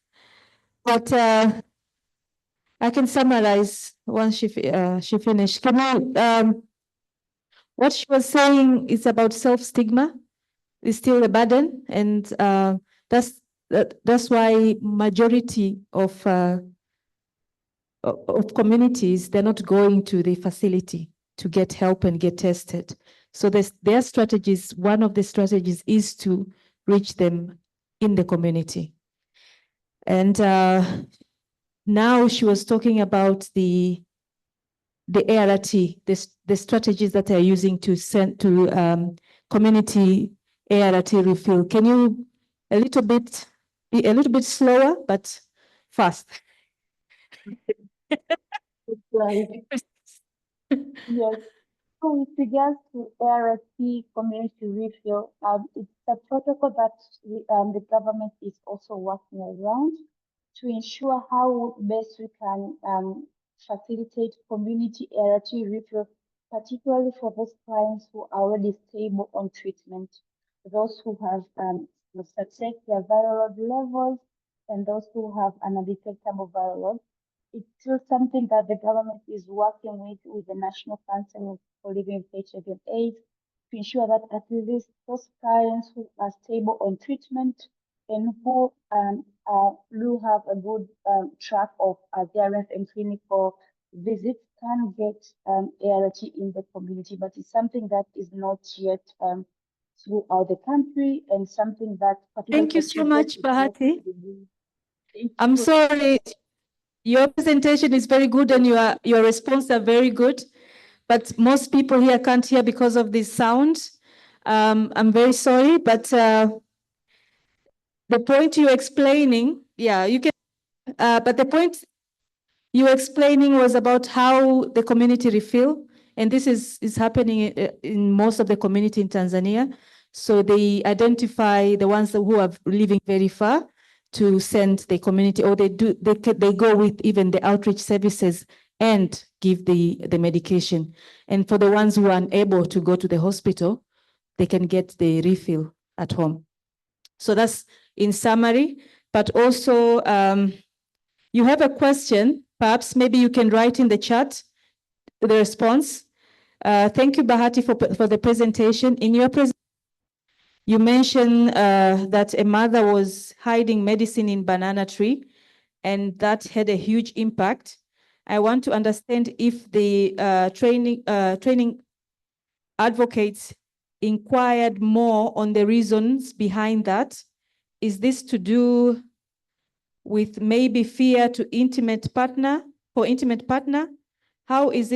but I can summarize once she finished. Can you? What she was saying is about self-stigma is still a burden, and that's why majority of communities, they're not going to the facility to get help and get tested. So their strategies, one of the strategies is to reach them in the community. And now she was talking about the ART, the strategies that they're using to send to community ART refill. Can you be a little bit slower, but fast? Yes. So with regards to ART community refill, it's a protocol that the government is also working around to ensure how best we can facilitate community ART refill, particularly for those clients who are already stable on treatment, those who have successed their viral load levels, and those who have an undetectable viral load. it's still something that the government is working with the National Council for Living with HIV and AIDS to ensure that at least those parents who are stable on treatment and who do have a good track of adherence and clinical visits can get ART in the community, but it's something that is not yet throughout the country and something that Thank you so much, Bahati. I'm you. sorry, your presentation is very good and your response are very good, but most people here can't hear because of this sound. I'm very sorry, but the point you're explaining, yeah, you can, but the point you were explaining was about how the community refill, and this is happening in most of the community in Tanzania. So they identify the ones who are living very far to send the community, or they go with even the outreach services and give the medication. And for the ones who are unable to go to the hospital, they can get the refill at home. So that's in summary, but also you have a question, perhaps maybe you can write in the chat the response. Thank you, Bahati, for the presentation. In your presentation, you mentioned that a mother was hiding medicine in banana tree, and that had a huge impact. I want to understand if the training advocates inquired more on the reasons behind that. Is this to do with maybe fear to intimate partner? How is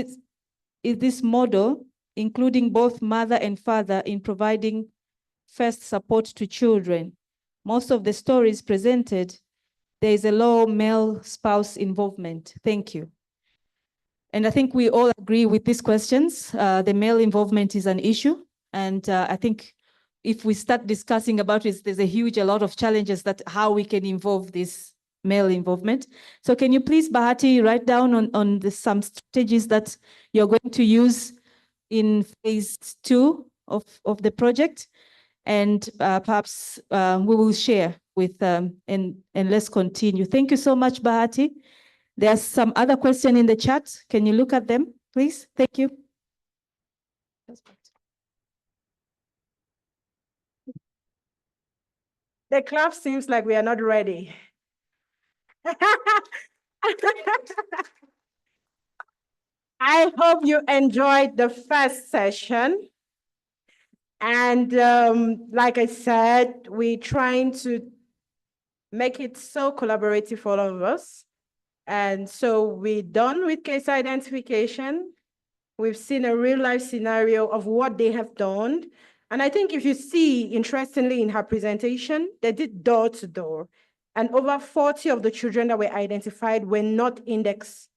this model, including both mother and father, in providing first support to children? Most of the stories presented, there is a low male spouse involvement. Thank you. And I think we all agree with these questions. The male involvement is an issue. And I think if we start discussing about it, there's a lot of challenges that how we can involve this male involvement. So can you please, Bahati, write down on some strategies that you're going to use in phase 2 of the project? And perhaps we will share with and let's continue. Thank you so much, Bahati. There's some other question in the chat. Can you look at them, please? Thank you. The clap seems like we are not ready. I hope you enjoyed the first session. And like I said, we're trying to make it so collaborative for all of us. And so we're done with case identification. We've seen a real life scenario of what they have done. And I think if you see, interestingly, in her presentation, they did door to door. And over 40 of the children that were identified were not indexed.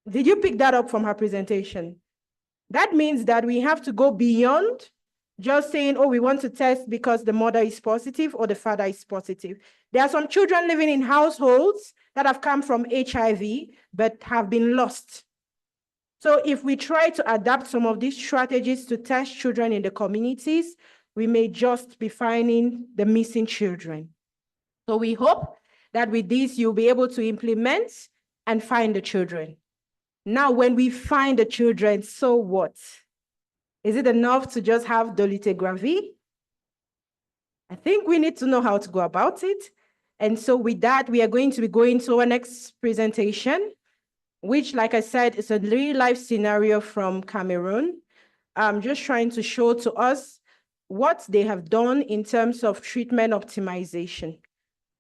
Did you pick that up from her presentation? That means that we have to go beyond just saying, oh, we want to test because the mother is positive or the father is positive. There are some children living in households that have come from HIV, but have been lost. So if we try to adapt some of these strategies to test children in the communities, we may just be finding the missing children. So we hope that with this, you'll be able to implement and find the children. Now, when we find the children, so what? Is it enough to just have dolutegravir? I think we need to know how to go about it. And so with that, we are going to be going to our next presentation, which, like I said, is a real life scenario from Cameroon. I'm just trying to show to us what they have done in terms of treatment optimization.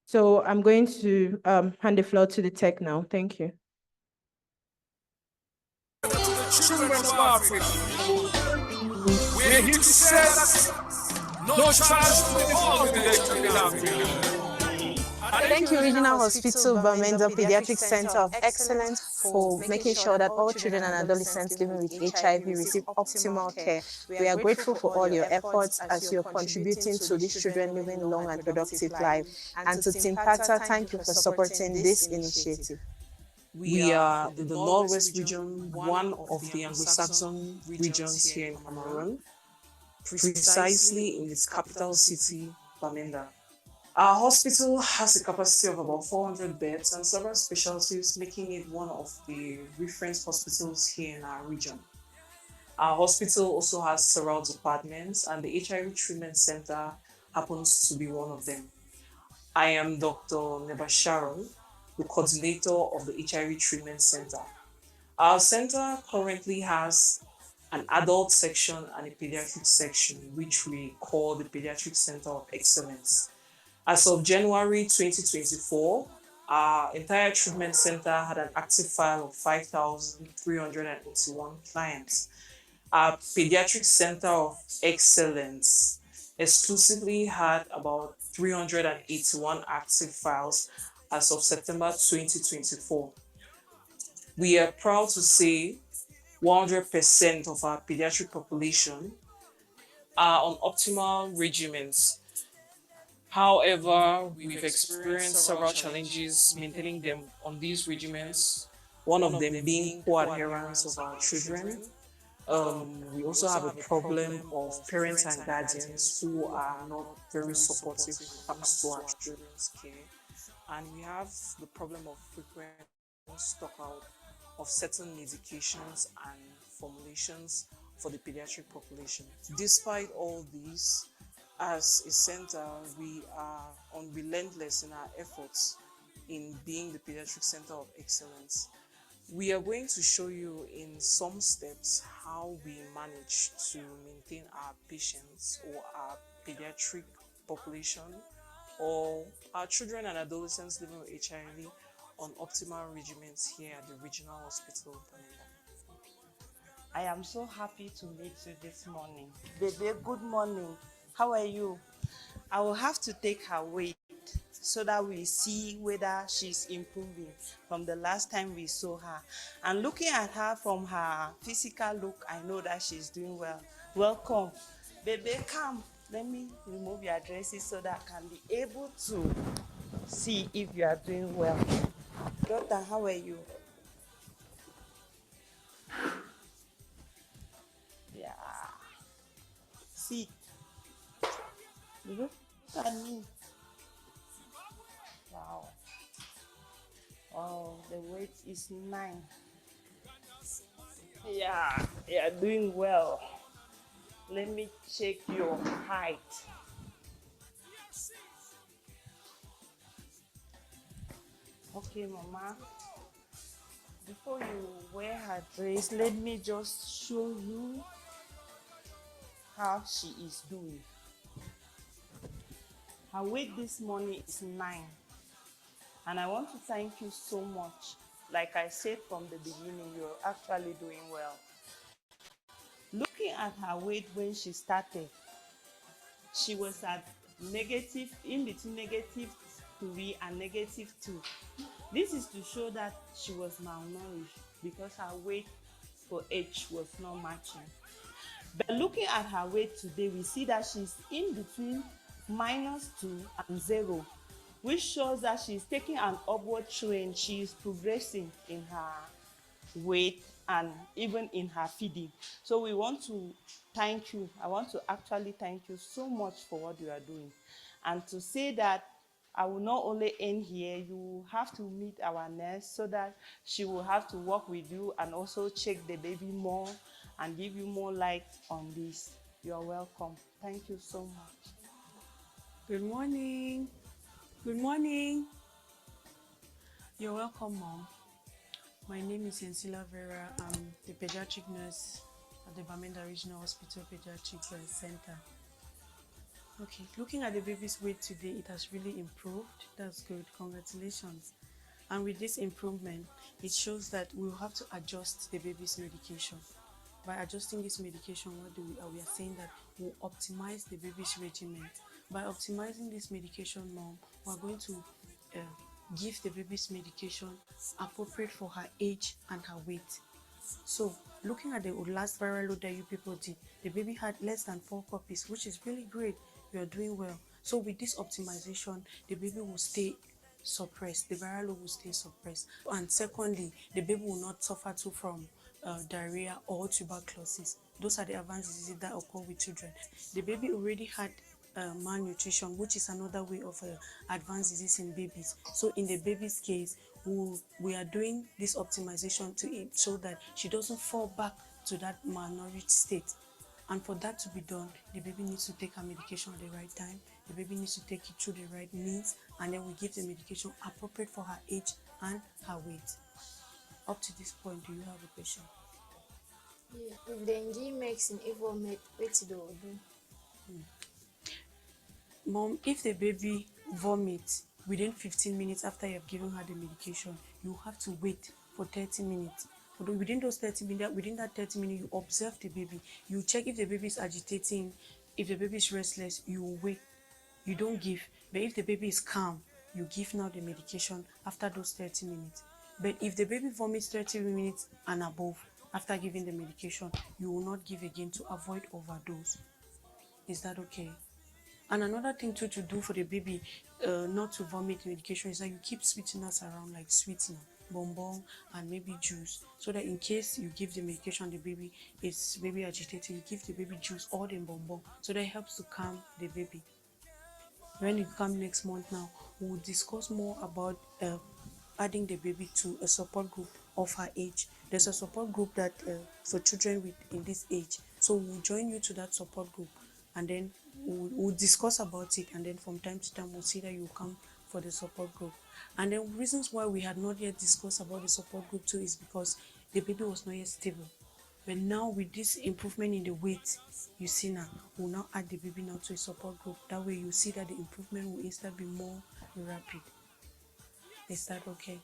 So I'm going to hand the floor to the tech now. Thank you. Children of Africa, we're here to say no child will fall in Africa. Thank you, Regional Hospital Bamenda Pediatric Center of Excellence, for making sure that all children and adolescents living with HIV receive optimal care. We are grateful for all your efforts as you're contributing to these children living long and productive lives. And to Team Pata, thank you for supporting this initiative. We are in the Northwest region, one of the Anglo-Saxon regions here in Cameroon, precisely in its capital city, Bamenda. Our hospital has a capacity of about 400 beds and several specialties, making it one of the reference hospitals here in our region. Our hospital also has several departments, and the HIV treatment center happens to be one of them. I am Dr. Nebasharon, the coordinator of the HIV treatment center. Our center currently has an adult section and a pediatric section, which we call the Pediatric Center of Excellence. As of January 2024, our entire treatment center had an active file of 5,381 clients. Our Pediatric Center of Excellence exclusively had about 381 active files as of September 2024. We are proud to say 100% of our pediatric population are on optimal regimens. However, we've experienced several challenges maintaining them on these regimens, one of them being poor adherence of our children. We also have a problem of parents and guardians who are not very supportive when it comes to our children's care. And we have the problem of frequent stock out of certain medications and formulations for the pediatric population. Despite all these, as a center, we are unrelentless in our efforts in being the Pediatric Center of Excellence. We are going to show you in some steps how we manage to maintain our patients or our pediatric population or our children and adolescents living with HIV on optimal regimens here at the Regional Hospital. I am so happy to meet you this morning. Baby, good morning. How are you? I will have to take her weight so that we see whether she's improving from the last time we saw her. And looking at her from her physical look, I know that she's doing well. Welcome. Baby, come. Let me remove your dresses so that I can be able to see if you are doing well. Daughter, how are you? Yeah. Sit. Look at me. Wow. Oh, the weight is 9. Yeah, you're doing well. Let me check your height. Okay, Mama. Before you wear her dress, let me just show you how she is doing. Her weight this morning is 9. And I want to thank you so much. Like I said from the beginning, you're actually doing well. Looking at her weight when she started, she was at negative, in between -3 and -2. This is to show that she was malnourished because her weight for age was not matching. But looking at her weight today, we see that she's in between -2 and 0, which shows that she's taking an upward trend. She is progressing in her weight and even in her feeding. So we want to thank you. I want to actually thank you so much for what you are doing. And to say that I will not only end here, you will have to meet our nurse so that she will have to work with you and also check the baby more and give you more light on this. You're welcome. Thank you so much. Good morning. Good morning. You're welcome, Mom. My name is Ensila Vera. I'm the pediatric nurse at the Bamenda Regional Hospital Pediatric Center. Okay, looking at the baby's weight today, it has really improved. That's good. Congratulations. And with this improvement, it shows that we'll have to adjust the baby's medication. By adjusting this medication, we are saying that we'll optimize the baby's regimen. By optimizing this medication, Mom, we're going to give the baby's medication appropriate for her age and her weight. So, looking at the last viral load that you people did, the baby had less than 4 copies, which is really great. You're doing well. So, with this optimization, the baby will stay suppressed. The viral load will stay suppressed. And secondly, the baby will not suffer too from diarrhea or tuberculosis. Those are the advanced diseases that occur with children. The baby already had malnutrition, which is another way of advanced disease in babies. So in the baby's case, we are doing this optimization to so that she doesn't fall back to that malnourished state. And for that to be done, the baby needs to take her medication at the right time. The baby needs to take it through the right means, and then we give the medication appropriate for her age and her weight. Up to this point, do you have a question? Yeah, if dem give medicine if vomit, wetin dey do? Mom, if the baby vomits within 15 minutes after you have given her the medication, you have to wait for 30 minutes. Within those 30 minutes, within that 30 minutes, you observe the baby. You check if the baby is agitating, if the baby is restless, you wait. You don't give. But if the baby is calm, you give now the medication after those 30 minutes. But if the baby vomits 30 minutes and above after giving the medication, you will not give again to avoid overdose. Is that okay? And another thing too to do for the baby not to vomit medication is that you keep sweeteners around, like sweetener, bonbon, and maybe juice, so that in case you give the medication, the baby is maybe agitated, you give the baby juice or the bonbon, so that helps to calm the baby. When you come next month now, we'll discuss more about adding the baby to a support group of her age. There's a support group that for children in this age. So we'll join you to that support group, and then we'll discuss about it, and then from time to time we'll see that you come for the support group. And then reasons why we had not yet discussed about the support group too is because the baby was not yet stable. But now with this improvement in the weight, you see now, we'll now add the baby now to a support group. That way you see that the improvement will instead be more rapid. Is that okay?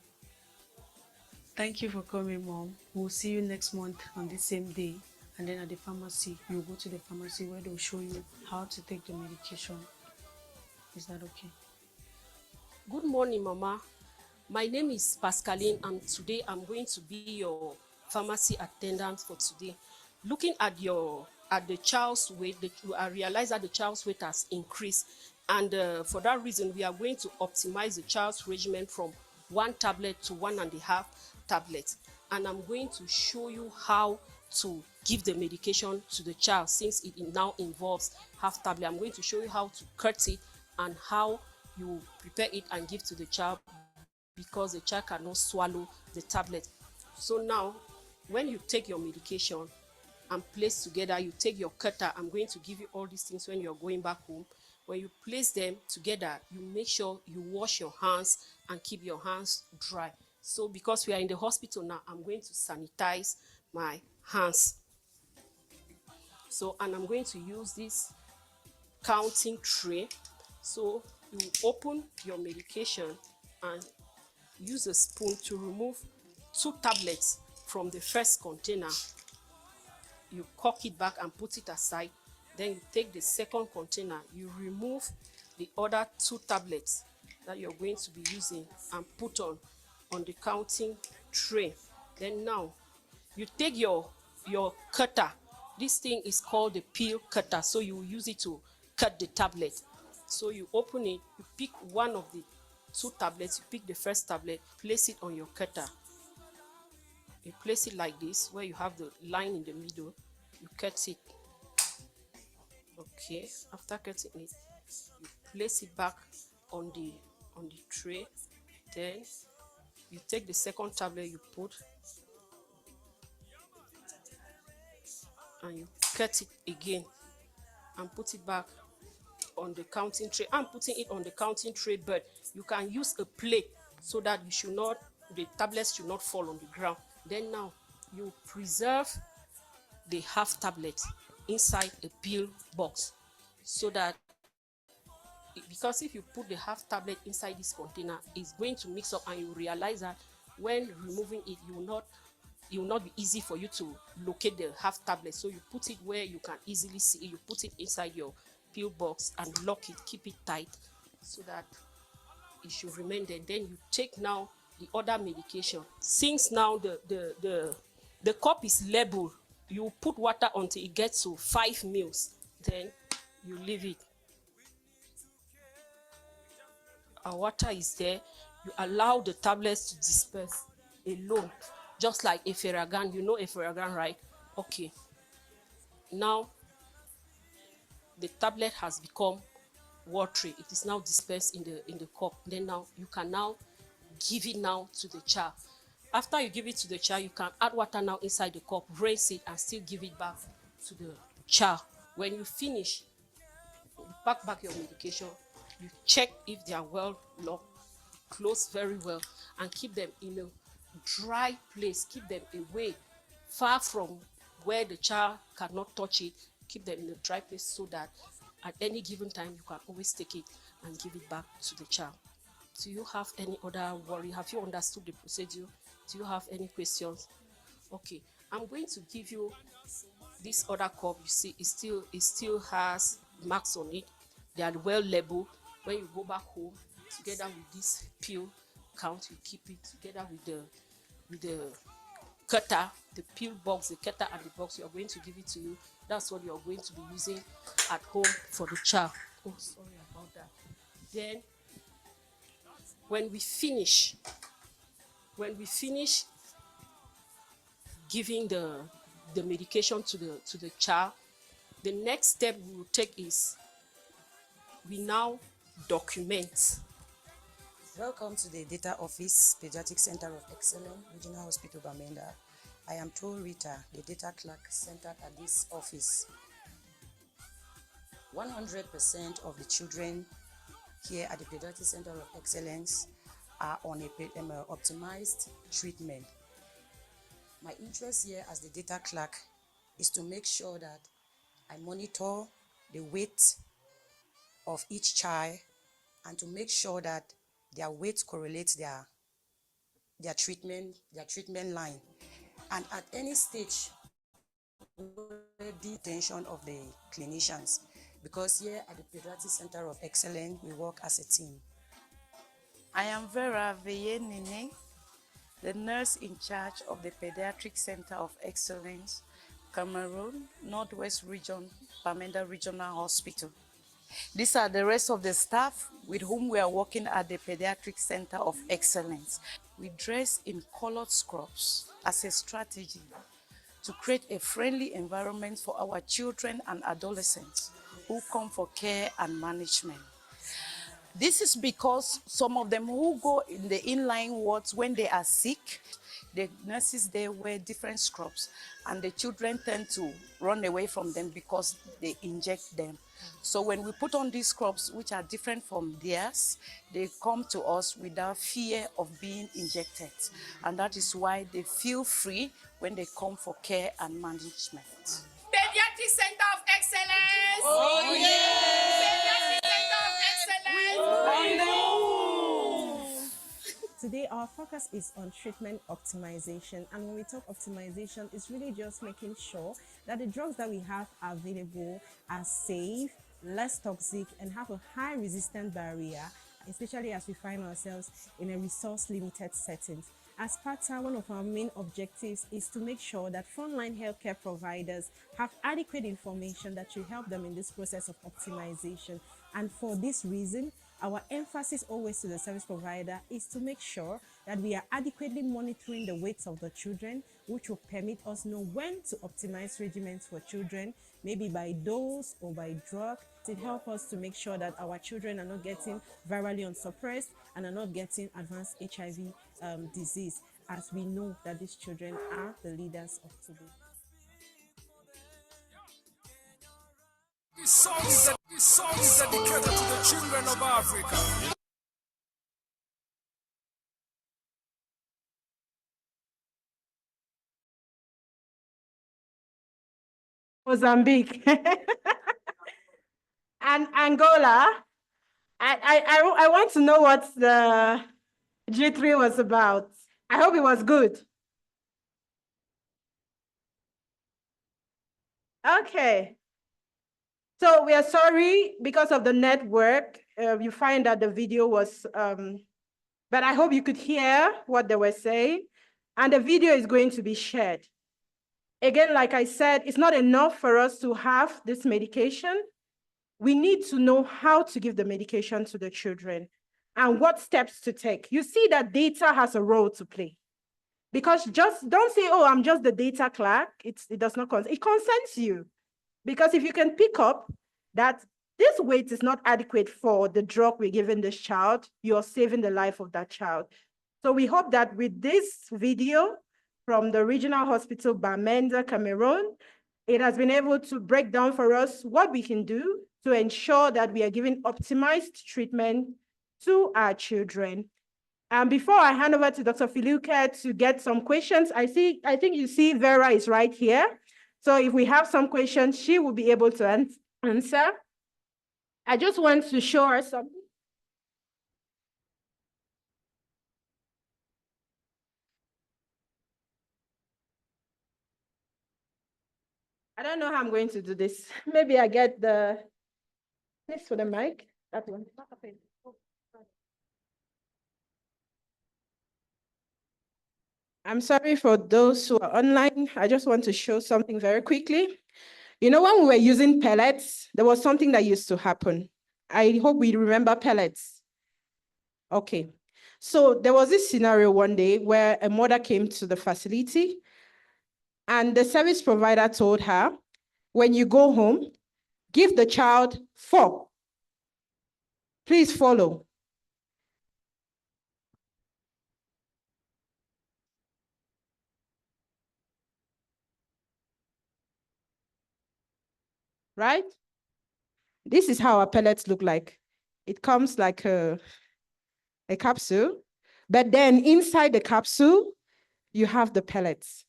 Thank you for coming, Mom. We'll see you next month on the same day. And then at the pharmacy, you'll go to the pharmacy where they'll show you how to take the medication. Is that okay? Good morning, Mama. My name is Pascaline, and today I'm going to be your pharmacy attendant for today. Looking at the child's weight, I realize that the child's weight has increased, and for that reason, we are going to optimize the child's regimen from 1 tablet to 1.5 tablets. And I'm going to show you how to give the medication to the child, since it now involves half tablet. I'm going to show you how to cut it and how you prepare it and give to the child, because the child cannot swallow the tablet. So now, when you take your medication and place together, you take your cutter. I'm going to give you all these things when you're going back home. When you place them together, you make sure you wash your hands and keep your hands dry. So because we are in the hospital now, I'm going to sanitize my hands. So, and I'm going to use this counting tray. So you open your medication and use a spoon to remove 2 tablets from the first container. You cork it back and put it aside. Then you take the second container, you remove the other 2 tablets that you're going to be using and put on the counting tray. Then now you take your cutter. This thing is called the peel cutter, so you use it to cut the tablet. So you open it, you pick one of the 2 tablets, you pick the first tablet, place it on your cutter. You place it like this, where you have the line in the middle. You cut it. Okay, after cutting it, you place it back on the tray. Then you take the second tablet, you put, and you cut it again and put it back on the counting tray. I'm putting it on the counting tray, but you can use a plate so that the tablets should not fall on the ground. Then now you preserve the half tablet inside a pill box, so that, because if you put the half tablet inside this container, it's going to mix up, and you realize that when removing it, it will not be easy for you to locate the half tablet. So you put it where you can easily see it. You put it inside your pill box and lock it, keep it tight, so that it should remain there. Then you take now the other medication. Since now the cup is labeled, you put water until it gets to 5 ml. Then you leave it. Our water is there. You allow the tablets to disperse alone, just like eferagan. You know eferagan, right? Okay. Now the tablet has become watery. It is now dispensed in the cup. Then now you can now give it now to the child. After you give it to the child, you can add water now inside the cup, rinse it, and still give it back to the child. When you finish, you pack back your medication. You check if they are well locked, close very well, and keep them in a dry place. Keep them away, far from where the child cannot touch it. Keep them in a dry place so that at any given time you can always take it and give it back to the child. Do you have any other worry? Have you understood the procedure? Do you have any questions? Okay, I'm going to give you this other cup. You see, it still has marks on it. They are well labeled. When you go back home, together with this pill count, you keep it together with the cutter, the pill box, the cutter, and the box. You are going to give it to you. That's what you are going to be using at home for the child. Oh, sorry about that. Then, when we finish giving the medication to the child, the next step we will take is we now document. Welcome to the Data Office, Pediatric Center of Excellence, Regional Hospital Bamenda. I am Told Rita, the data clerk centered at this office. 100% of the children here at the Pediatric Center of Excellence are on a optimized treatment. My interest here as the data clerk is to make sure that I monitor the weight of each child and to make sure that their weight correlates their treatment line. And at any stage, the attention of the clinicians, because here at the Pediatric Center of Excellence, we work as a team. I am Vera Veyenine, the nurse in charge of the Pediatric Center of Excellence, Cameroon, Northwest Region, Bamenda Regional Hospital. These are the rest of the staff with whom we are working at the Pediatric Center of Excellence. We dress in colored scrubs as a strategy to create a friendly environment for our children and adolescents who come for care and management. This is because some of them who go in the inline wards when they are sick, the nurses there wear different scrubs and the children tend to run away from them because they inject them. So when we put on these scrubs, which are different from theirs, they come to us without fear of being injected. And that is why they feel free when they come for care and management. Pediatric Center of Excellence! Oh, yeah! Pediatric Center of Excellence! Today, our focus is on treatment optimization. And when we talk optimization, it's really just making sure that the drugs that we have available are safe, less toxic, and have a high resistant barrier, especially as we find ourselves in a resource-limited setting. As PATA, one of our main objectives is to make sure that frontline healthcare providers have adequate information that should help them in this process of optimization. And for this reason, our emphasis always to the service provider is to make sure that we are adequately monitoring the weights of the children, which will permit us know when to optimize regimens for children, maybe by dose or by drug. It helps us to make sure that our children are not getting virally unsuppressed and are not getting advanced HIV disease, as we know that these children are the leaders of today. This song is dedicated to the children of Africa. Mozambique and Angola. I want to know what the G3 was about. I hope it was good. Okay. So we are sorry because of the network. You find that the video was, but I hope you could hear what they were saying. And the video is going to be shared. Again, like I said, it's not enough for us to have this medication. We need to know how to give the medication to the children and what steps to take. You see that data has a role to play. Because just don't say, oh, I'm just the data clerk. It does not concern. It concerns you. Because if you can pick up that this weight is not adequate for the drug we're giving this child, you're saving the life of that child. So we hope that with this video from the Regional Hospital Bamenda, Cameroon, it has been able to break down for us what we can do to ensure that we are giving optimized treatment to our children. And before I hand over to Dr. Filuke to get some questions, I think you see Vera is right here. So if we have some questions, she will be able to answer. I just want to show her something. I don't know how I'm going to do this. Maybe I get this for the mic. That one. I'm sorry for those who are online. I just want to show something very quickly. You know, when we were using pellets, there was something that used to happen. I hope we remember pellets. Okay. So there was this scenario one day where a mother came to the facility and the service provider told her, when you go home, give the child 4. Please follow. Right? This is how our pellets look like. It comes like a capsule, but then inside the capsule, you have the pellets.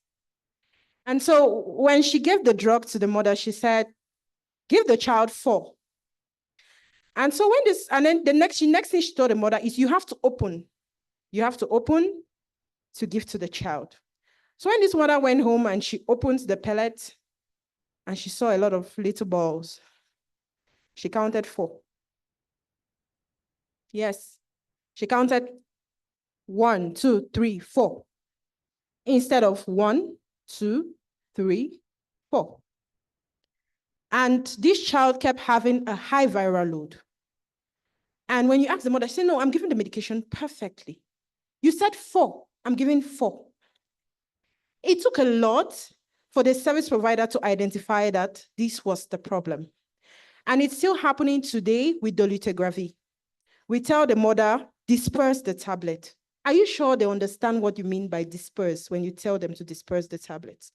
And so when she gave the drug to the mother, she said, give the child 4. And so then the next thing she told the mother is you have to open. You have to open to give to the child. So when this mother went home and she opened the pellet and she saw a lot of little balls, she counted 4. Yes, she counted 1, 2, 3, 4. Instead of 1, 2, 3, 4. And this child kept having a high viral load. And when you ask the mother, she said, no, I'm giving the medication perfectly. You said 4, I'm giving 4. It took a lot for the service provider to identify that this was the problem. And it's still happening today with dolutegravir. We tell the mother, disperse the tablet. Are you sure they understand what you mean by disperse when you tell them to disperse the tablets?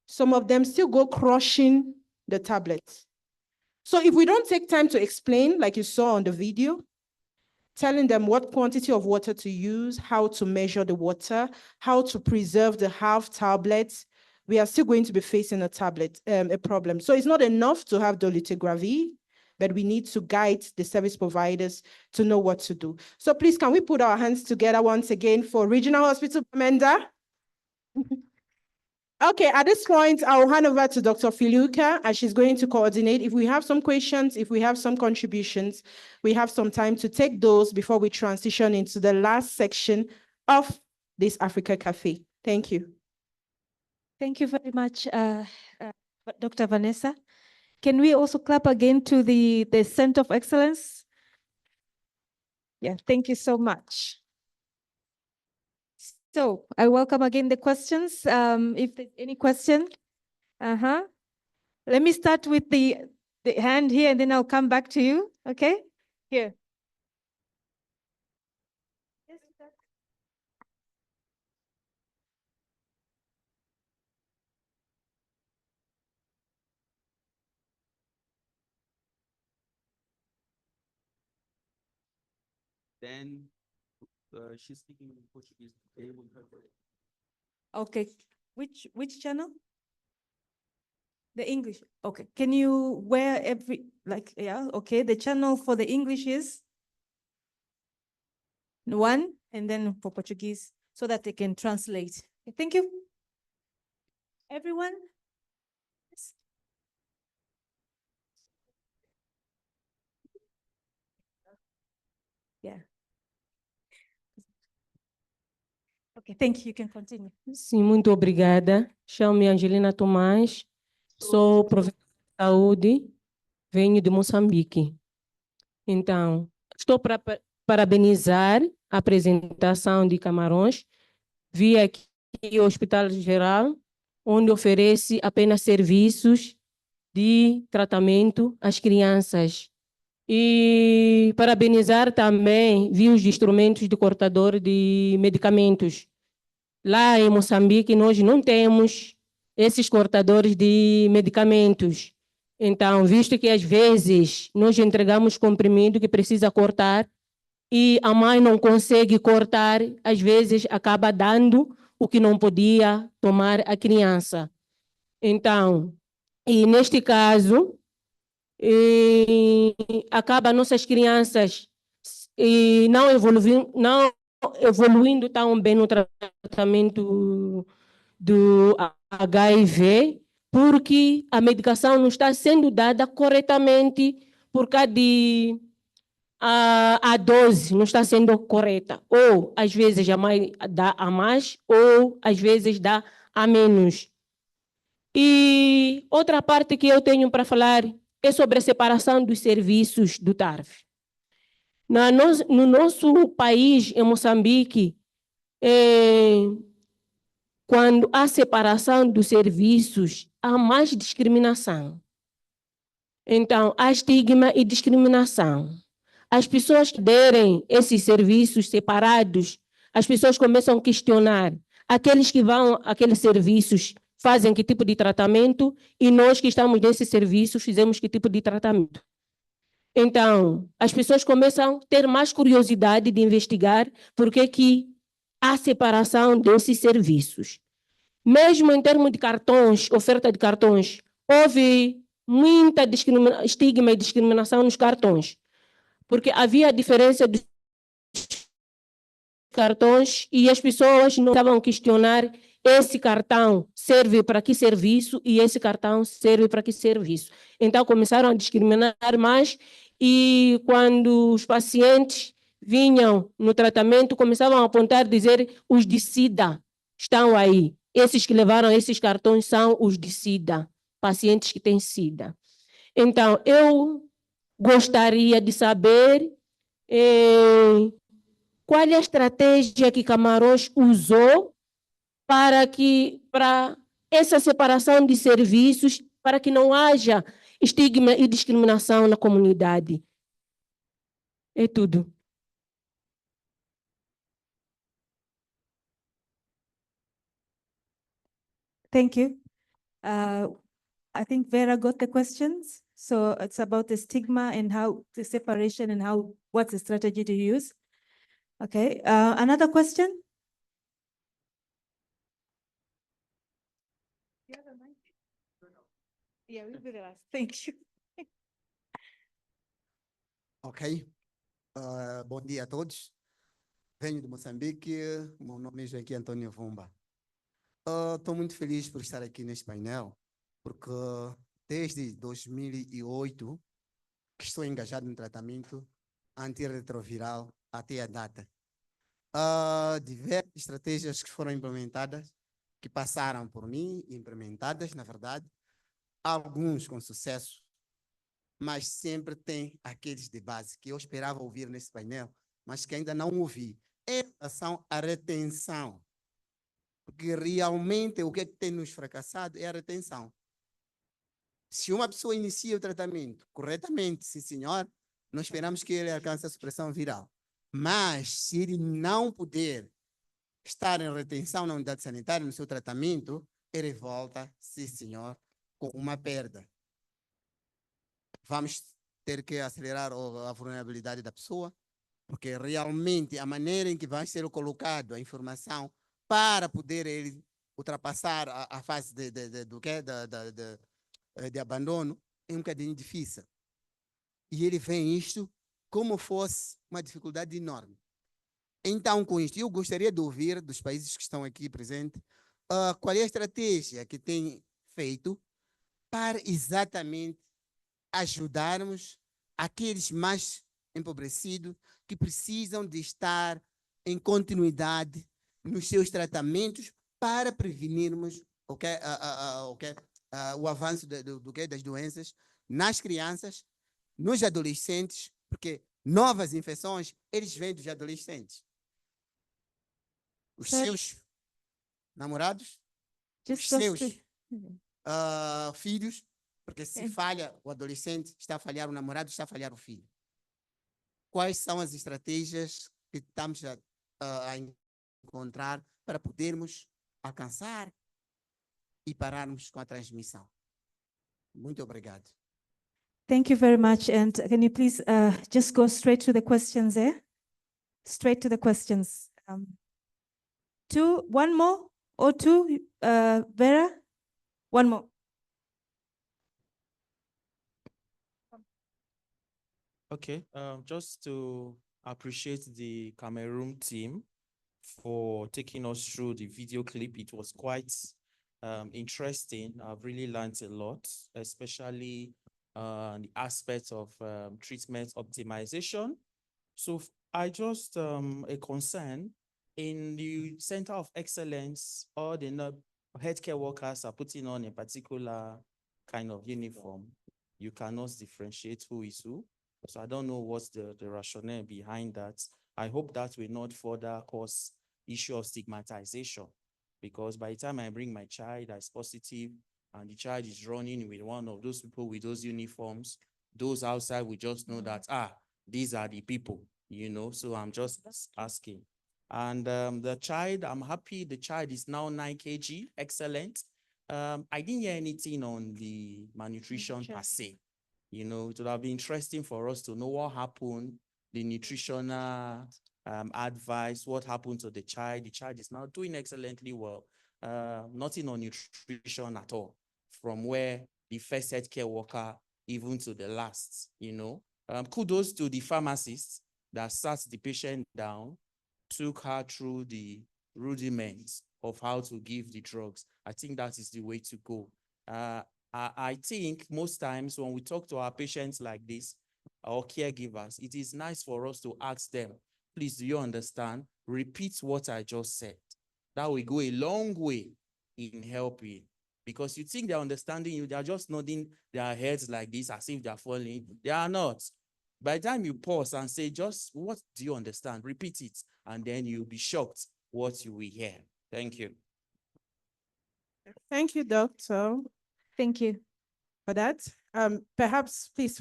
Some of them still go crushing the tablets. So if we don't take time to explain, like you saw on the video, telling them what quantity of water to use, how to measure the water, how to preserve the half tablets, we are still going to be facing a problem. So it's not enough to have dolutegravir, but we need to guide the service providers to know what to do. So please, can we put our hands together once again for Regional Hospital Bamenda? Okay, at this point, I'll hand over to Dr. Filuka, and she's going to coordinate. If we have some questions, if we have some contributions, we have some time to take those before we transition into the last section of this Africa Cafe. Thank you. Thank you very much, Dr. Vanessa. Can we also clap again to the Center of Excellence? Yeah, thank you so much. So I welcome again the questions. If there's any question. Let me start with the hand here and then I'll come back to you. Okay? Here. Then she's speaking in Portuguese. Okay. Which channel? The English. Okay. Can you yeah, okay. The channel for the English is 1 and then for Portuguese so that they can translate. Okay, thank you. Everyone? Yes. Yeah. Okay, thank you. You can continue. Sim, muito obrigada. Chamo-me Angelina Tomás, sou professora de saúde, venho de Moçambique. Então, estou para parabenizar a apresentação de Camarões. Vi aqui o Hospital Geral, onde oferece apenas serviços de tratamento às crianças E parabenizar também, vi os instrumentos de cortador de medicamentos. Lá em Moçambique, nós não temos esses cortadores de medicamentos. Então, visto que às vezes nós entregamos comprimido que precisa cortar e a mãe não consegue cortar, às vezes acaba dando o que não podia tomar a criança. Então, e neste caso, acaba nossas crianças não evoluindo tão bem no tratamento do HIV, porque a não está sendo dada corretamente por causa de a dose não está sendo correta. Ou, às vezes, a mãe dá a mais, ou, às vezes, dá a menos. E outra parte que eu tenho para falar é sobre a separação dos serviços do TARF. No nosso país, em Moçambique, quando há separação dos serviços, há mais discriminação. Então, há estigma e discriminação. As pessoas que derem esses serviços separados, as pessoas começam a questionar. Aqueles que vão àqueles serviços fazem que tipo de tratamento e nós que estamos nesses serviços fizemos que tipo de tratamento. Então, as pessoas começam a ter mais curiosidade de investigar por que há separação desses serviços. Mesmo em termos de cartões, oferta de cartões, houve muita estigma e discriminação nos cartões, porque havia diferença de cartões e as pessoas não estavam a questionar esse cartão serve para que serviço e esse cartão serve para que serviço. Então, começaram a discriminar mais e quando os pacientes vinham no tratamento, começavam a apontar, dizer, os de SIDA estão aí. Esses que levaram esses cartões são os de SIDA, pacientes que têm SIDA. Então, eu gostaria de saber qual é a estratégia que Camarões usou para essa separação de serviços, para que não haja estigma e discriminação na comunidade. É tudo. Thank you. I think Vera got the questions. So it's about the stigma and how the separation and what's the strategy to use. Okay. Another question? Yeah, we'll be the last. Thank you. Ok. Bom dia a todos. Venho de Moçambique. Meu nome é aqui Antônio Vumba. Estou muito feliz por estar aqui neste painel, porque desde 2008 que estou engajado no tratamento antirretroviral até a data. Diversas estratégias que foram implementadas, que passaram por mim, implementadas, na verdade, alguns com sucesso, mas sempre tem aqueles de base que eu esperava ouvir nesse painel, mas que ainda não ouvi, em relação à retenção. Porque realmente o que tem nos fracassado é a retenção. Se uma pessoa inicia o tratamento corretamente, sim senhor, nós esperamos que ele alcance a supressão viral. Mas se ele não puder estar em retenção na unidade sanitária, no seu tratamento, ele volta, sim senhor, com uma perda. Vamos ter que acelerar a vulnerabilidade da pessoa, porque realmente a maneira em que vai ser colocado a informação para poder ele ultrapassar a fase de abandono é um bocadinho difícil. E ele vê isto como fosse uma dificuldade enorme. Então, com isto, eu gostaria de ouvir dos países que estão aqui presentes qual é a estratégia que tem feito para exatamente ajudarmos aqueles mais empobrecidos que precisam de estar em continuidade nos seus tratamentos para prevenirmos o avanço das doenças nas crianças, nos adolescentes, porque novas infecções, eles vêm dos adolescentes. Os seus namorados, os seus filhos, porque se falha o adolescente, está a falhar o namorado, está a falhar o filho. quais são as estratégias que estamos a encontrar para podermos alcançar e pararmos com a transmissão. Muito obrigado. Thank you very much. And can you please just go straight to the questions there? Straight to the questions. One more or two, Vera? One more. Okay, just to appreciate the Cameroon team for taking us through the video clip. It was quite interesting. I've really learned a lot, especially the aspect of treatment optimization. So I just a concern in the Center of Excellence, all the healthcare workers are putting on a particular kind of uniform. You cannot differentiate who is who. So I don't know what's the rationale behind that. I hope that will not further cause issue of stigmatization, because by the time I bring my child that's positive and the child is running with one of those people with those uniforms, those outside will just know that, these are the people, you know, so I'm just asking. And the child, I'm happy the child is now 9 kg, excellent. I didn't hear anything on the malnutrition per se. You know, it would have been interesting for us to know what happened, the nutritional advice, what happened to the child. The child is now doing excellently well. Nothing on nutrition at all, from where the first healthcare worker even to the last, you know. Kudos to the pharmacist that sat the patient down, took her through the rudiments of how to give the drugs. I think that is the way to go. I think most times when we talk to our patients like this, our caregivers, it is nice for us to ask them, please, do you understand? Repeat what I just said. That will go a long way in helping, because you think they're understanding you, they're just nodding their heads like this as if they're falling. They are not. By the time you pause and say, just what do you understand? Repeat it, and then you'll be shocked what you will hear. Thank you. Thank you, Doctor. Thank you for that. Perhaps, please,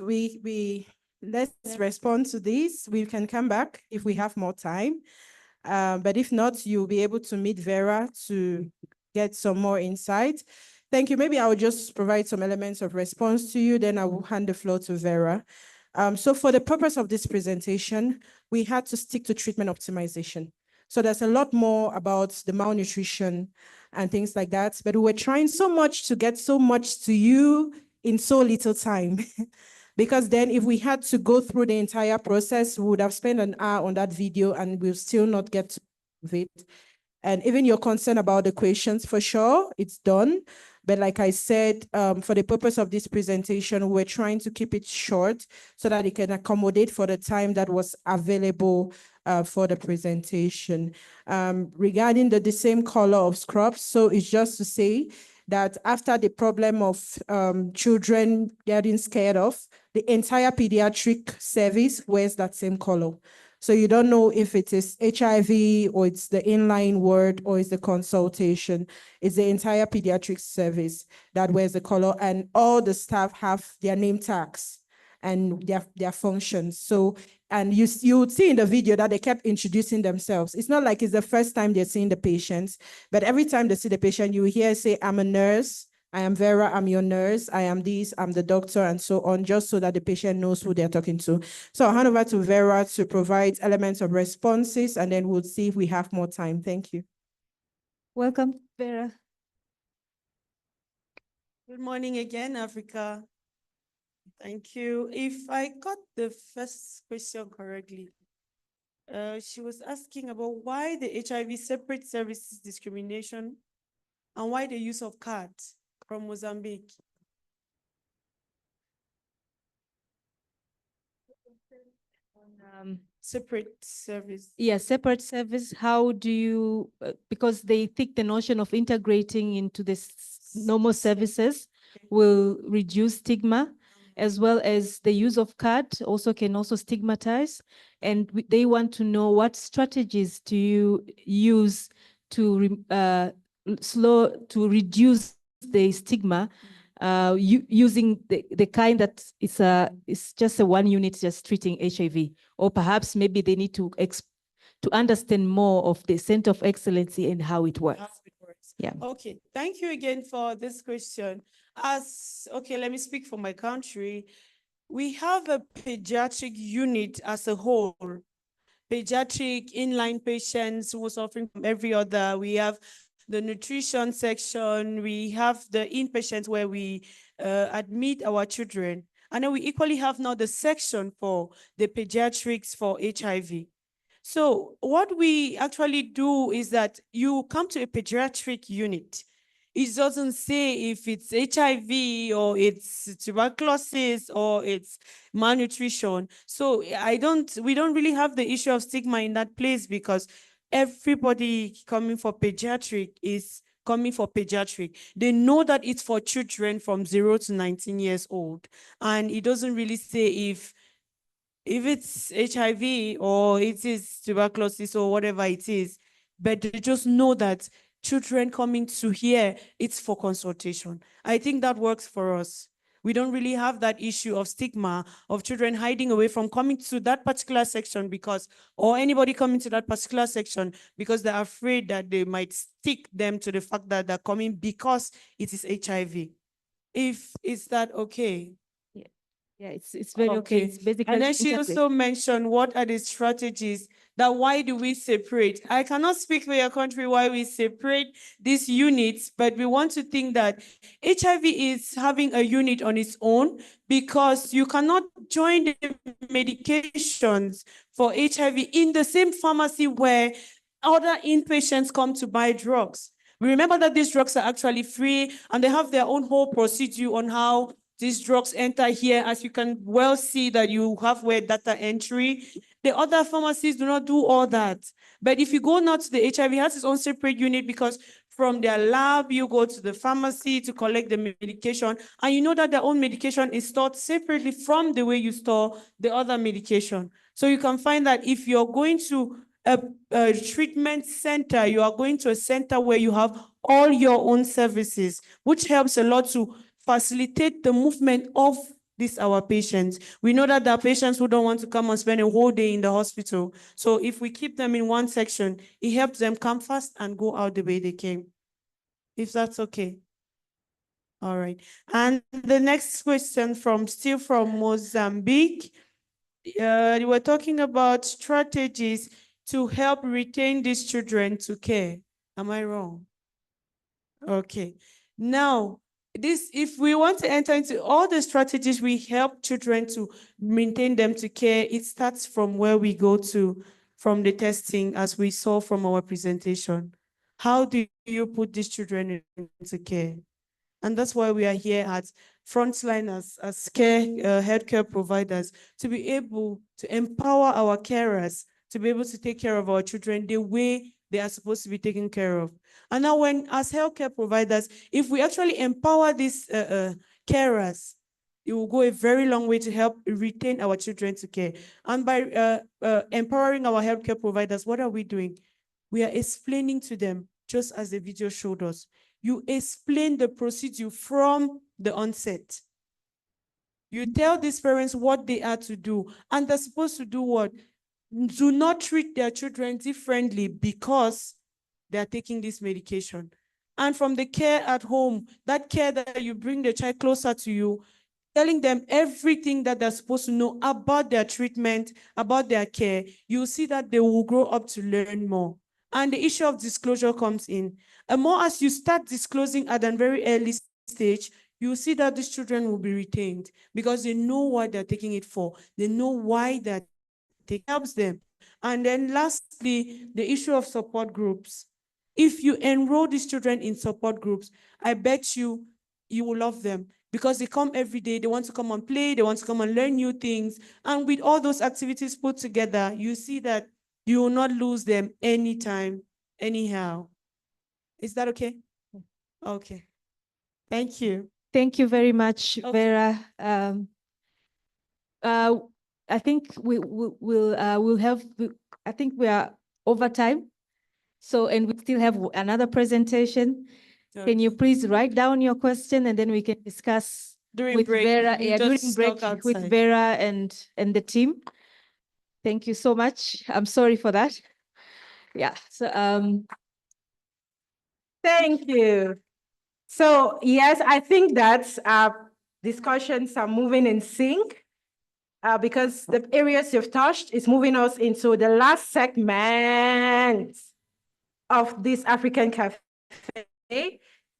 let's respond to this. We can come back if we have more time. But if not, you'll be able to meet Vera to get some more insight. Thank you. Maybe I'll just provide some elements of response to you, then I will hand the floor to Vera. So for the purpose of this presentation, we had to stick to treatment optimization. So there's a lot more about the malnutrition and things like that, but we were trying so much to get so much to you in so little time. Because then if we had to go through the entire process, we would have spent an hour on that video and we'll still not get to it. And even your concern about the questions, for sure, it's done. But like I said, for the purpose of this presentation, we're trying to keep it short so that it can accommodate for the time that was available for the presentation. Regarding the same color of scrubs, so it's just to say that after the problem of children getting scared of, the entire pediatric service wears that same color. So you don't know if it is HIV or it's the inline word or it's the consultation. It's the entire pediatric service that wears the color, and all the staff have their name tags and their functions. So, and you would see in the video that they kept introducing themselves. It's not like it's the first time they're seeing the patients, but every time they see the patient, you hear say, I'm a nurse, I am Vera, I'm your nurse, I am this, I'm the doctor, and so on, just so that the patient knows who they're talking to. So I'll hand over to Vera to provide elements of responses, and then we'll see if we have more time. Thank you. Welcome, Vera. Good morning again, Africa. Thank you. If I got the first question correctly, she was asking about why the HIV separate services discrimination and why the use of cards from Mozambique. Separate service. Yeah, separate service. How do you, because they think the notion of integrating into this normal services will reduce stigma, as well as the use of card also can also stigmatize. And they want to know what strategies do you use to reduce the stigma using the kind that is just a one unit just treating HIV, or perhaps maybe they need to understand more of the Center of Excellence and how it works. Yeah. Okay, thank you again for this question. Okay, let me speak for my country. We have a pediatric unit as a whole. Pediatric inline patients who are suffering from every other. We have the nutrition section. We have the inpatients where we admit our children. And then we equally have now the section for the pediatrics for HIV. So what we actually do is that you come to a pediatric unit. It doesn't say if it's HIV or it's tuberculosis or it's malnutrition. So we don't really have the issue of stigma in that place because everybody coming for pediatric is coming for pediatric. They know that it's for children from 0 to 19 years old. And it doesn't really say if it's HIV or it is tuberculosis or whatever it is, but they just know that children coming to here, it's for consultation. I think that works for us. We don't really have that issue of stigma of children hiding away from coming to that particular section or anybody coming to that particular section because they're afraid that they might stick them to the fact that they're coming because it is HIV. Is that okay? Yeah, it's very okay. It's basically And then she also mentioned what are the strategies that why do we separate? I cannot speak for your country why we separate these units, but we want to think that HIV is having a unit on its own because you cannot join the medications for HIV in the same pharmacy where other inpatients come to buy drugs. We remember that these drugs are actually free and they have their own whole procedure on how these drugs enter here. As you can well see that you have where data entry. The other pharmacies do not do all that. But if you go now to the HIV, it has its own separate unit because from their lab, you go to the pharmacy to collect the medication. And you know that their own medication is stored separately from the way you store the other medication. So you can find that if you're going to a treatment center, you are going to a center where you have all your own services, which helps a lot to facilitate the movement of our patients. We know that there are patients who don't want to come and spend a whole day in the hospital. So if we keep them in one section, it helps them come fast and go out the way they came. If that's okay. All right. And the next question still from Mozambique. You were talking about strategies to help retain these children to care. Am I wrong? Okay. Now, if we want to enter into all the strategies we help children to maintain them to care, it starts from where we go to, from the testing, as we saw from our presentation. How do you put these children into care? And that's why we are here at Frontline as healthcare providers, to be able to empower our carers, to be able to take care of our children the way they are supposed to be taken care of. And now as healthcare providers, if we actually empower these carers, it will go a very long way to help retain our children to care. And by empowering our healthcare providers, what are we doing? We are explaining to them, just as the video showed us. You explain the procedure from the onset. You tell these parents what they are to do, and they're supposed to do what? Do not treat their children differently because they are taking this medication. And from the care at home, that care that you bring the child closer to you, telling them everything that they're supposed to know about their treatment, about their care, you'll see that they will grow up to learn more. And the issue of disclosure comes in. And more as you start disclosing at a very early stage, you see that these children will be retained because they know what they're taking it for. They know why that helps them. And then lastly, the issue of support groups. If you enroll these children in support groups, I bet you will love them because they come every day. They want to come and play. They want to come and learn new things. And with all those activities put together, you see that you will not lose them anytime, anyhow. Is that okay? Okay. Thank you. Thank you very much, Vera. I think we'll have. I think we are over time. So, and we still have another presentation. Can you please write down your question and then we can discuss During with break, Vera, we yeah, during just break talk with outside. Vera and the team. Thank you so much. I'm sorry for that. Yeah. So Thank you. So yes, I think that discussions are moving in sync because the areas you've touched is moving us into the last segment of this African Cafe.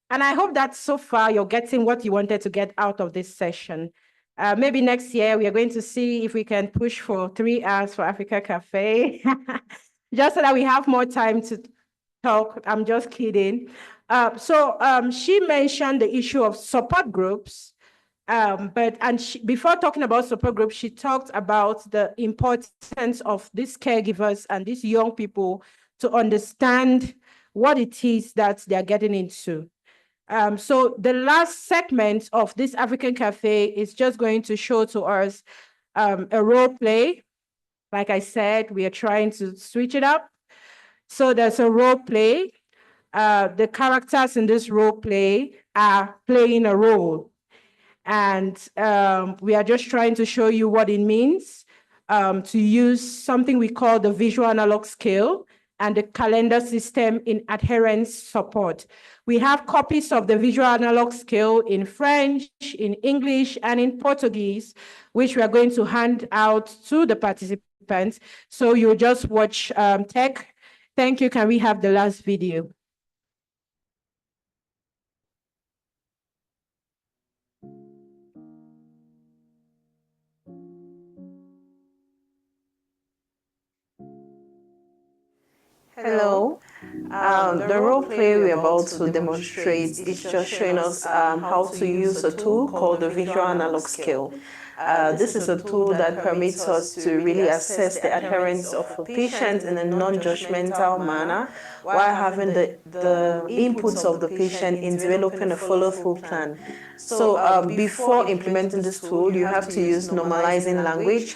And I hope that so far you're getting what you wanted to get out of this session. Maybe next year we are going to see if we can push for 3 hours for Africa Cafe, just so that we have more time to talk. I'm just kidding. She mentioned the issue of support groups. Before talking about support groups, she talked about the importance of these caregivers and these young people to understand what it is that they're getting into. So the last segment of this African Cafe is just going to show to us a role play. Like I said, we are trying to switch it up. So there's a role play. The characters in this role play are playing a role. And we are just trying to show you what it means to use something we call the visual analog scale and the calendar system in adherence support. We have copies of the visual analog scale in French, in English, and in Portuguese, which we are going to hand out to the participants. So you just watch tech. Thank you. Can we have the last video? Hello. The role play we're about to demonstrate is just showing us how to use a tool called the visual analog scale. This is a tool that permits us to really assess the adherence of a patient in a non-judgmental manner while having the inputs of the patient in developing a follow-through plan. So before implementing this tool, you have to use normalizing language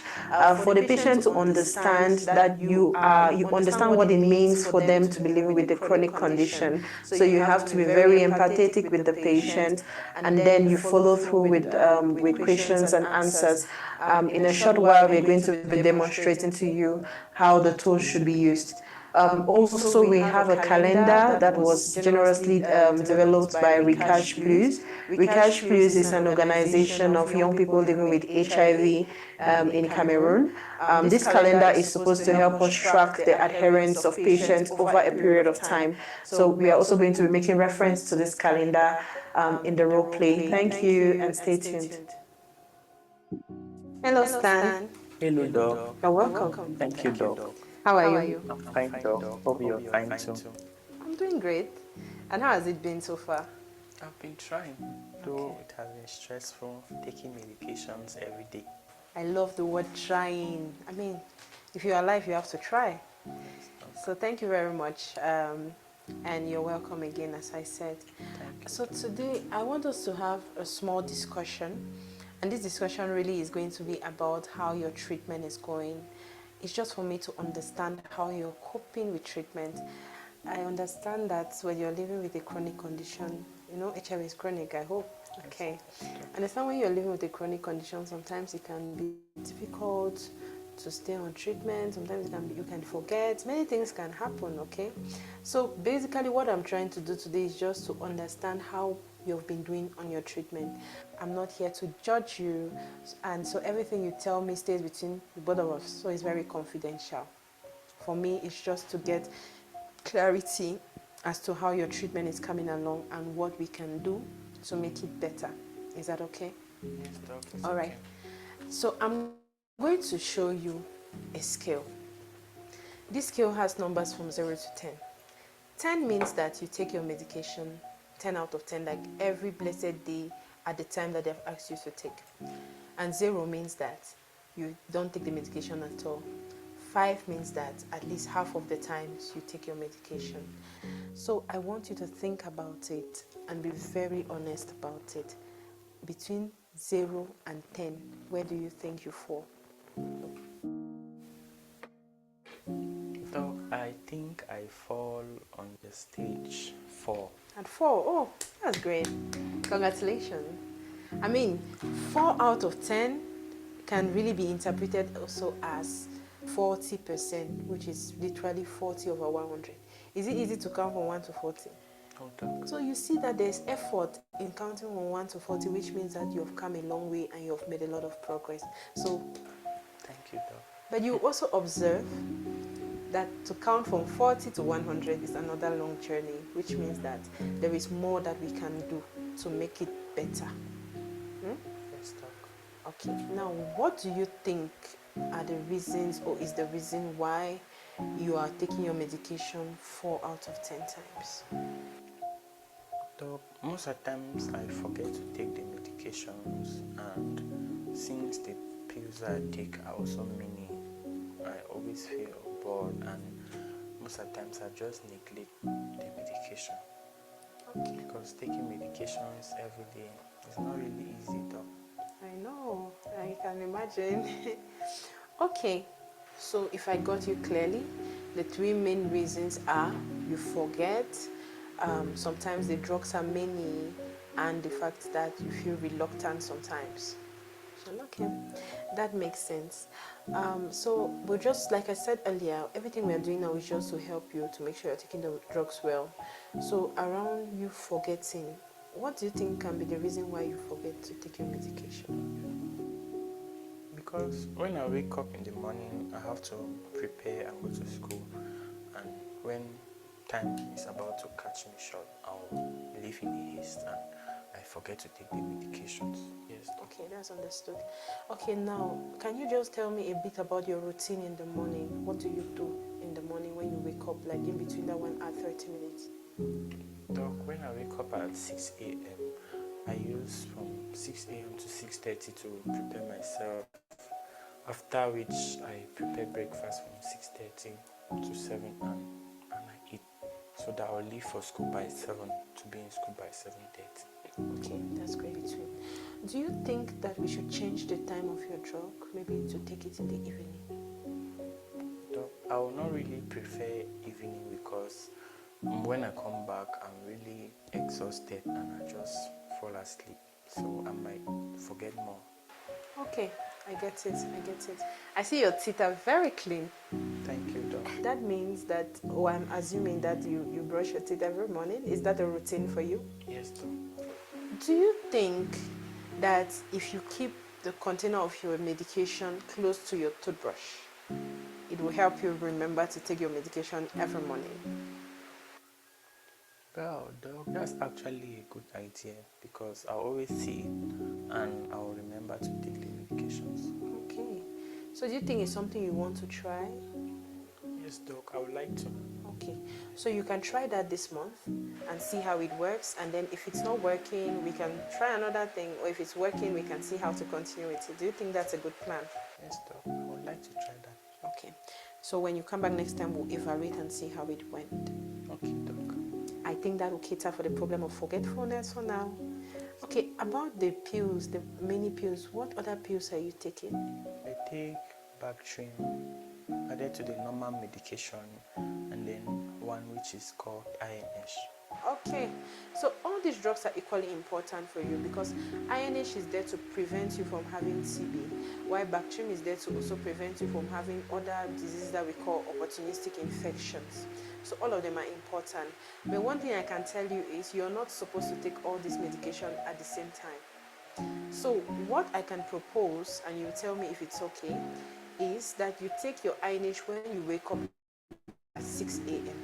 for the patient to understand that you understand what it means for them to be living with the chronic condition. So you have to be very empathetic with the patient, and then you follow through with questions and answers. In a short while, we're going to be demonstrating to you how the tool should be used. Also, we have a calendar that was generously developed by Recage Plus. Recage Plus is an organization of young people living with HIV in Cameroon. This calendar is supposed to help us track the adherence of patients over a period of time. So we are also going to be making reference to this calendar in the role play. Thank you and stay tuned. Hello, Stan. Hello, Doc. You're welcome. Thank you, Doc. How are you? I'm fine, Doc. Hope you're fine too. I'm doing great. And how has it been so far? I've been trying, though it has been stressful taking medications every day. I love the word trying. I mean, if you're alive, you have to try. So thank you very much. And you're welcome again, as I said. So today, I want us to have a small discussion. And this discussion really is going to be about how your treatment is going. It's just for me to understand how you're coping with treatment. I understand that when you're living with a chronic condition, you know, HIV is chronic, I hope. Okay. I understand when you're living with a chronic condition, sometimes it can be difficult to stay on treatment. Sometimes you can forget. Many things can happen, okay? So basically what I'm trying to do today is just to understand how you've been doing on your treatment. I'm not here to judge you, and so everything you tell me stays between the both of us, so it's very confidential. For me, it's just to get clarity as to how your treatment is coming along and what we can do to make it better. Is that okay? Yes, Doc. All right. So I'm going to show you a scale. This scale has numbers from 0 to 10. 10 means that you take your medication 10 out of 10, like every blessed day at the time that they've asked you to take. And 0 means that you don't take the medication at all. 5 means that at least half of the times you take your medication. So I want you to think about it and be very honest about it. Between 0 and 10, where do you think you fall? Doc, I think I fall on the stage 4. At 4, oh, that's great. Congratulations. I mean, 4 out of 10 can really be interpreted also as 40%, which is literally 40 over 100. Is it easy to count from 1 to 40? So you see that there's effort in counting from 1 to 40, which means that you have come a long way and you have made a lot of progress. So, thank you, Doc. but you also observe that to count from 40 to 100 is another long journey, which means that there is more that we can do to make it better. Yes, Doc. Okay, now what do you think are the reasons, or is the reason why you are taking your medication 4 out of 10 times? Doc, most of the times I forget to take the medications, and since the pills I take are also many, I always feel bored, and most of the times I just neglect the medication. Okay. Because taking medications every day is not really easy, Doc. I know, I can imagine. Okay, so if I got you clearly, the 3 main reasons are you forget, sometimes the drugs are many, and the fact that you feel reluctant sometimes. Okay, that makes sense. So, but just like I said earlier, everything we are doing now is just to help you to make sure you're taking the drugs well. So, around you forgetting, what do you think can be the reason why you forget to take your medication? Because when I wake up in the morning, I have to prepare and go to school, and when time is about to catch me short, I'll leave in haste and I forget to take the medications. Yes. Okay, that's understood. Okay, now, can you just tell me a bit about your routine in the morning? What do you do in the morning when you wake up, like in between that 1 hour 30 minutes? Doc, when I wake up at 6 a.m., I use from 6 a.m. to 6:30 to prepare myself, after which I prepare breakfast from 6:30 to 7 and I eat, so that I'll leave for school by 7 to be in school by 7:30. Okay, that's great. Do you think that we should change the time of your drug, maybe to take it in the evening? Doc, I will not really prefer evening because when I come back, I'm really exhausted and I just fall asleep, so I might forget more. Okay, I get it. I see your teeth are very clean. Thank you, Doc. That means that, or I'm assuming that you brush your teeth every morning. Is that a routine for you? Yes, Doc. Do you think that if you keep the container of your medication close to your toothbrush, it will help you remember to take your medication every morning? Well, Doc, that's actually a good idea because I always see it and I'll remember to take the medications. Okay. So do you think it's something you want to try? Yes, Doc, I would like to. Okay. So you can try that this month and see how it works, and then if it's not working, we can try another thing, or if it's working, we can see how to continue with it. Do you think that's a good plan? Yes, Doc, I would like to try that. Okay. So when you come back next time, we'll evaluate and see how it went. Okay, Doc. I think that will cater for the problem of forgetfulness for now. Okay, about the pills, the many pills, what other pills are you taking? I take Bactrim added to the normal medication, and then one which is called INH. Okay, so all these drugs are equally important for you because INH is there to prevent you from having TB, while Bactrim is there to also prevent you from having other diseases that we call opportunistic infections. So all of them are important. But one thing I can tell you is you're not supposed to take all this medication at the same time. So what I can propose, and you tell me if it's okay, is that you take your INH when you wake up at 6 a.m.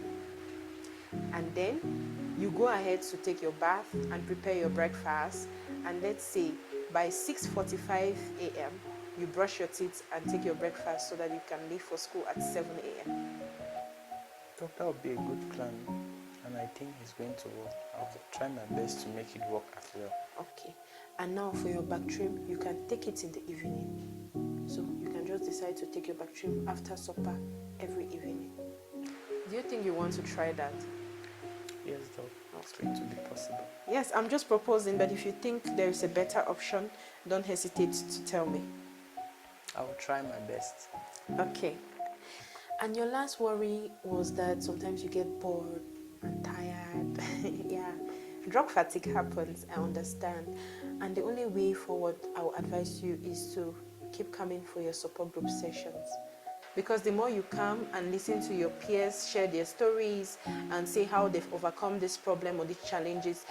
and then you go ahead to take your bath and prepare your breakfast, and let's say by 6:45 a.m. you brush your teeth and take your breakfast so that you can leave for school at 7 a.m. That would be a good plan, and I think it's going to work. I'll try my best to make it work as well. Okay, and now for your Bactrim, you can take it in the evening. So you can just decide to take your Bactrim after supper every evening. Do you think you want to try that? Yes, Doc. It's going to be possible. Yes, I'm just proposing, but if you think there is a better option, don't hesitate to tell me. I will try my best. Okay. And your last worry was that sometimes you get bored and tired. Yeah, drug fatigue happens, I understand. And the only way forward I will advise you is to keep coming for your support group sessions. Because the more you come and listen to your peers share their stories and say how they've overcome this problem or these challenges,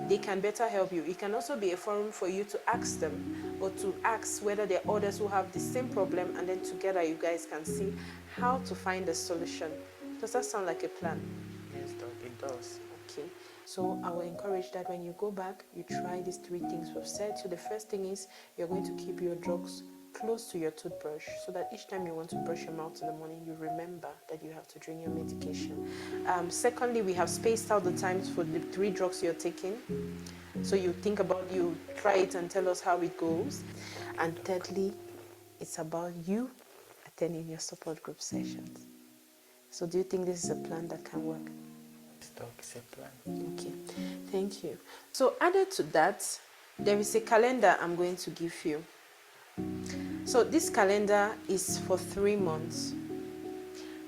they can better help you. It can also be a forum for you to ask them or to ask whether there are others who have the same problem, and then together you guys can see how to find a solution. Does that sound like a plan? Yes, Doc, it does. Okay, so I will encourage that when you go back, you try these 3 things we've said. So the first thing is you're going to keep your drugs close to your toothbrush so that each time you want to brush your mouth in the morning, you remember that you have to drink your medication. Secondly, we have spaced out the times for the 3 drugs you're taking. So you think about, you try it and tell us how it goes. And thirdly, it's about you attending your support group sessions. So do you think this is a plan that can work? Doc, it's a plan. Okay, thank you. So added to that, there is a calendar I'm going to give you. So this calendar is for 3 months.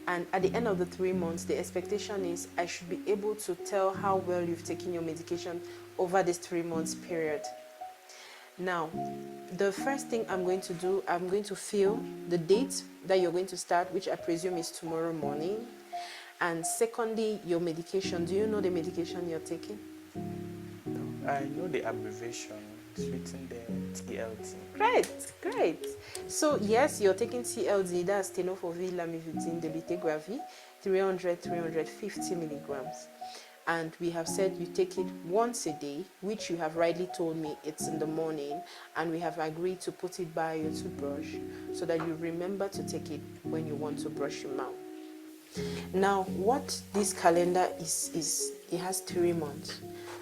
And at the end of the 3 months, the expectation is I should be able to tell how well you've taken your medication over this 3 months period. Now, the first thing I'm going to do, I'm going to fill the date that you're going to start, which I presume is tomorrow morning. And secondly, your medication. Do you know the medication you're taking? I know the abbreviation. It's written there, TLD. Great, great. So yes, you're taking TLD, that's tenofovir lamivudine dolutegravir, 350 milligrams. And we have said you take it once a day, which you have rightly told me it's in the morning, and we have agreed to put it by your toothbrush so that you remember to take it when you want to brush your mouth. Now, what this calendar is it has 3 months.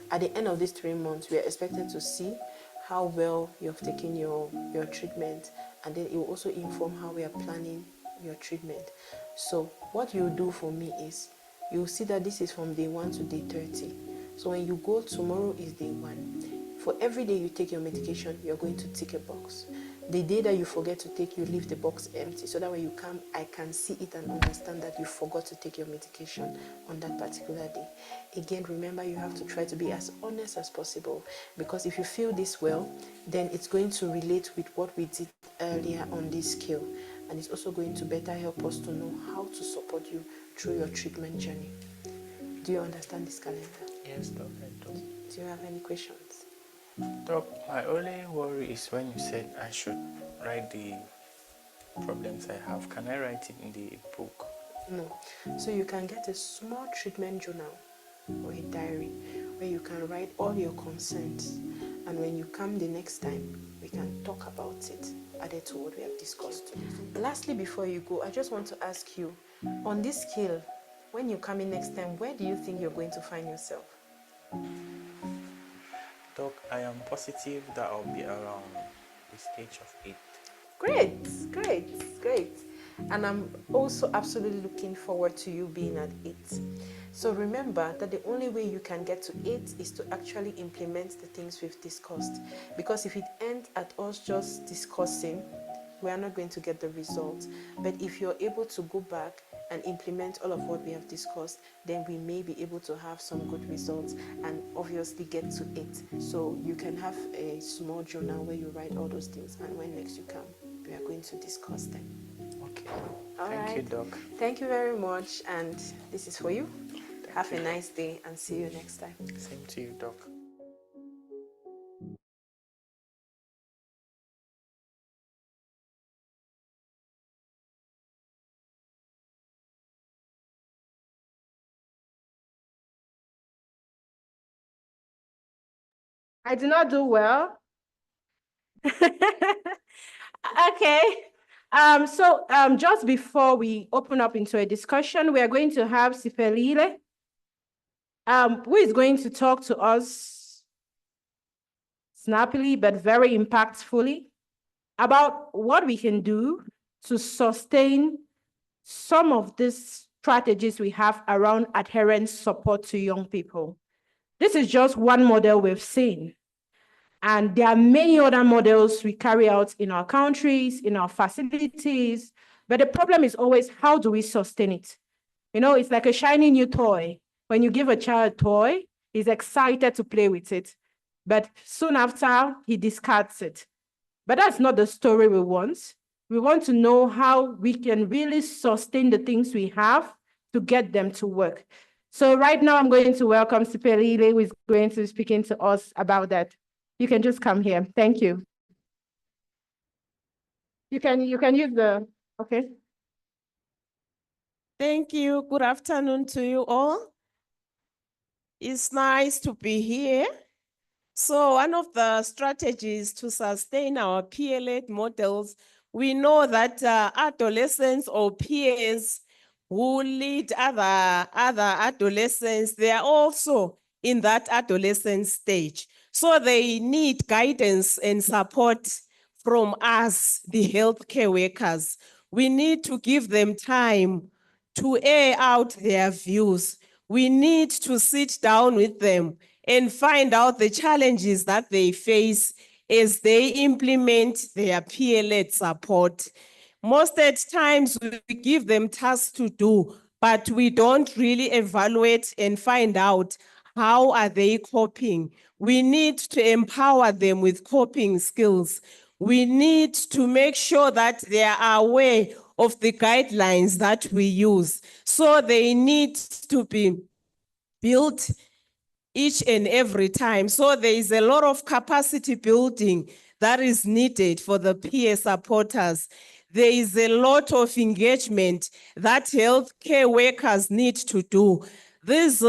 At the end of these 3 months, we are expected to see how well you've taken your treatment, and then it will also inform how we are planning your treatment. So what you do for me is you'll see that this is from day 1 to day 30. So when you go, tomorrow is day 1. For every day you take your medication, you're going to tick a box. The day that you forget to take, you leave the box empty, so that when you come, I can see it and understand that you forgot to take your medication on that particular day. Again, remember, you have to try to be as honest as possible, because if you feel this well, then it's going to relate with what we did earlier on this scale, and it's also going to better help us to know how to support you through your treatment journey. Do you understand this calendar? Yes, Doc, I do. Do you have any questions? Doc, my only worry is when you said I should write the problems I have. Can I write it in the book? No. So you can get a small treatment journal or a diary where you can write all your concerns, and when you come the next time, we can talk about it added to what we have discussed. Lastly, before you go, I just want to ask you, on this scale, when you come in next time, where do you think you're going to find yourself? Doc, I am positive that I'll be around the stage of 8. Great, great, great. And I'm also absolutely looking forward to you being at 8. So remember that the only way you can get to 8 is to actually implement the things we've discussed. Because if it ends at us just discussing, we are not going to get the results. But if you're able to go back and implement all of what we have discussed, then we may be able to have some good results and obviously get to 8. So you can have a small journal where you write all those things, and when next you come, we are going to discuss them. Okay. Thank you, Doc. Thank you very much, and this is for you. Have a nice day and see you next time. Same to you, Doc. I did not do well. Okay. Just before we open up into a discussion, we are going to have Sipelile, who is going to talk to us snappily but very impactfully about what we can do to sustain some of these strategies we have around adherence support to young people. This is just one model we've seen. And there are many other models we carry out in our countries, in our facilities, But the problem is always, how do we sustain it? You know, it's like a shiny new toy. When you give a child a toy, he's excited to play with it. But soon after, he discards it. But that's not the story we want. We want to know how we can really sustain the things we have to get them to work. So right now, I'm going to welcome Sipelile, who is going to be speaking to us about that. You can just come here. Thank you. You can use the, okay. Thank you. Good afternoon to you all. It's nice to be here. So one of the strategies to sustain our peer-led models, we know that adolescents or peers who lead other adolescents, they are also in that adolescent stage. So they need guidance and support from us, the healthcare workers. We need to give them time to air out their views. We need to sit down with them and find out the challenges that they face as they implement their peer-led support. Most at times we give them tasks to do, but we don't really evaluate and find out how are they coping. We need to empower them with coping skills. We need to make sure that they are aware of the guidelines that we use. So they need to be built each and every time. So there is a lot of capacity building that is needed for the peer supporters. There is a lot of engagement that healthcare workers need to do. These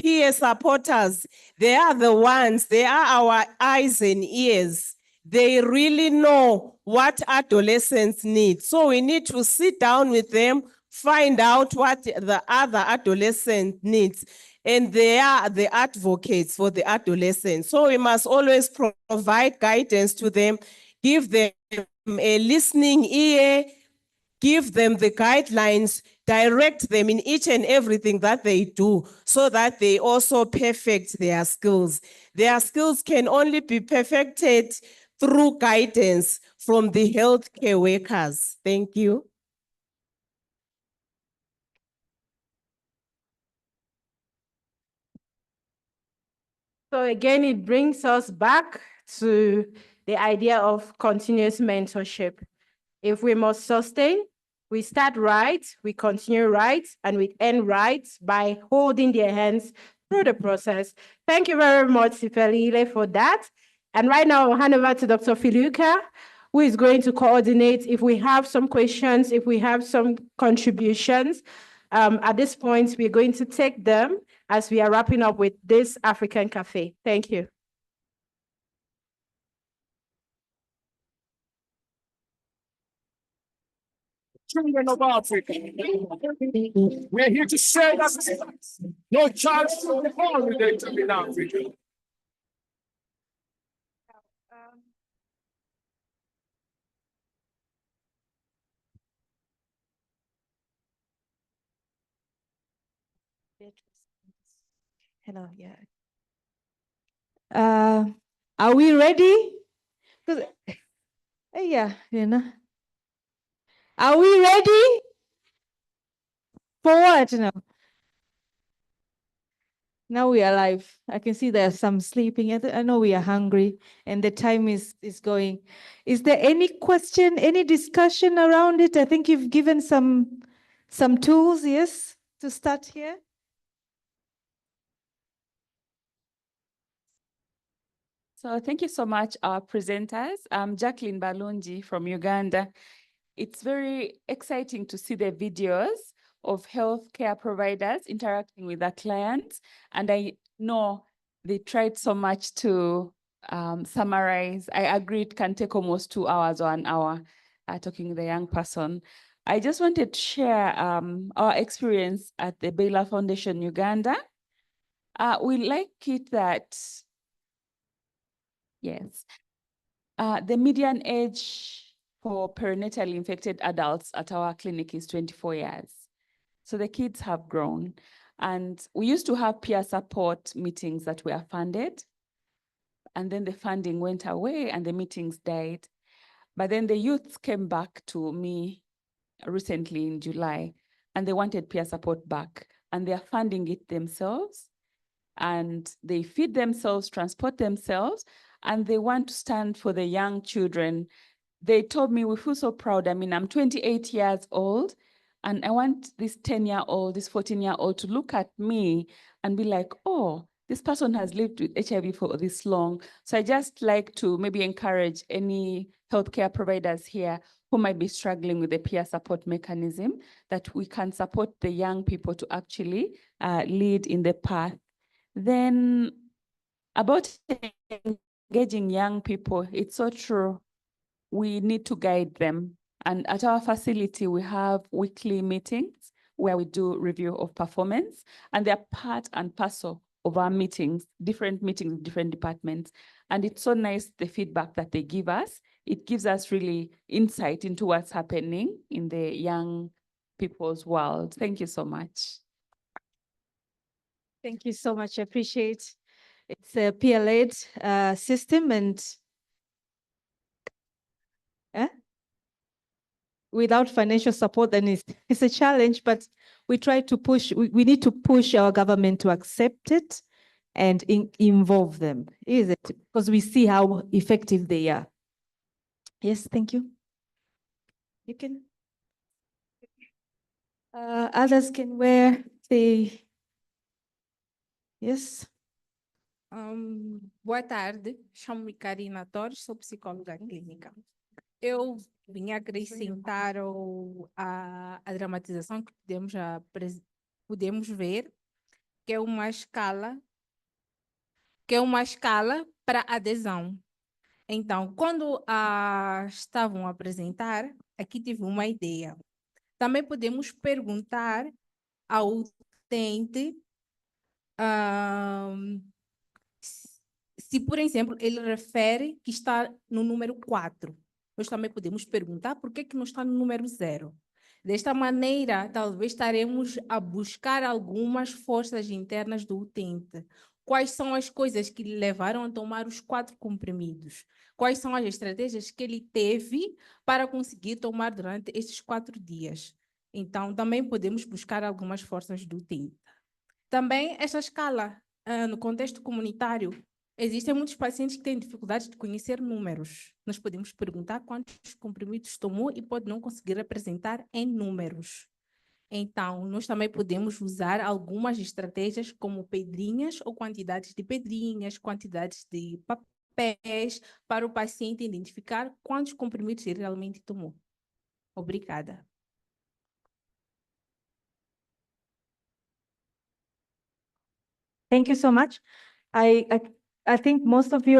peer supporters, they are the ones, they are our eyes and ears. They really know what adolescents need. So we need to sit down with them, find out what the other adolescent needs. And they are the advocates for the adolescents. So we must always provide guidance to them, give them a listening ear, give them the guidelines, direct them in each and everything that they do so that they also perfect their skills. Their skills can only be perfected through guidance from the healthcare workers. Thank you. So again, it brings us back to the idea of continuous mentorship. If we must sustain, we start right, we continue right, and we end right by holding their hands through the process. Thank you very much, Sipelile, for that. And right now, I'll hand over to Dr. Filuka, who is going to coordinate if we have some questions, if we have some contributions. At this point, we're going to take them as we are wrapping up with this African Cafe. Thank you. Children of Africa. We're here to say that no child should be born with HIV in Africa. Hello, yeah. Are we ready? Yeah, you know. Are we ready? For what now? Now we are live. I can see there's some sleeping. I know we are hungry and the time is going. Is there any question, any discussion around it? I think you've given some tools, yes, to start here. So thank you so much, our presenters. I'm Jacqueline Balunji from Uganda. It's very exciting to see the videos of healthcare providers interacting with their clients. And I know they tried so much to summarize. I agree it can take almost 2 hours or an hour talking with a young person. I just wanted to share our experience at the Baylor Foundation Uganda. We like it that, yes, the median age for perinatally infected adults at our clinic is 24 years. So the kids have grown. And we used to have peer support meetings that were funded. And then the funding went away and the meetings died. But then the youth came back to me recently in July, and they wanted peer support back, and they are funding it themselves, and they feed themselves, transport themselves, and they want to stand for the young children. They told me, we feel so proud. I mean, I'm 28 years old, and I want this 10-year-old, this 14-year-old to look at me and be like, oh, this person has lived with HIV for this long. So I just like to maybe encourage any healthcare providers here who might be struggling with the peer support mechanism, that we can support the young people to actually lead in the path. Then about engaging young people, it's so true. We need to guide them. And at our facility, we have weekly meetings where we do review of performance, and they're part and parcel of our meetings, different meetings with different departments. And it's so nice, the feedback that they give us. It gives us really insight into what's happening in the young people's world. Thank you so much. Thank you so much. I appreciate it's a peer-led system, and without financial support, then it's a challenge, but we try to push, we need to push our government to accept it and involve them, is it? Because we see how effective they are. Yes, thank you. You can. Others can wear the, yes. Boa tarde, chamo-me Karina Torres, sou psicóloga clínica. Eu vim acrescentar a dramatização que podemos ver, que é uma escala para adesão. Então, quando estavam a apresentar, aqui tive uma ideia. Também podemos perguntar ao utente se, por exemplo, ele refere que está no número 4. Nós também podemos perguntar por que não está no número 0. Desta maneira, talvez estaremos a buscar algumas forças internas do utente. Quais são as coisas que lhe levaram a tomar os 4 comprimidos? Quais são as estratégias que ele teve para conseguir tomar durante estes 4 dias? Então, também podemos buscar algumas forças do utente. Também esta escala, no contexto comunitário, existem muitos pacientes que têm dificuldade de conhecer números. Nós podemos perguntar quantos comprimidos tomou e pode não conseguir apresentar em números. Então, nós também podemos usar algumas estratégias como pedrinhas ou quantidades de pedrinhas, quantidades de papéis, para o paciente identificar quantos comprimidos ele realmente tomou. Obrigada. Thank you so much. I think most of you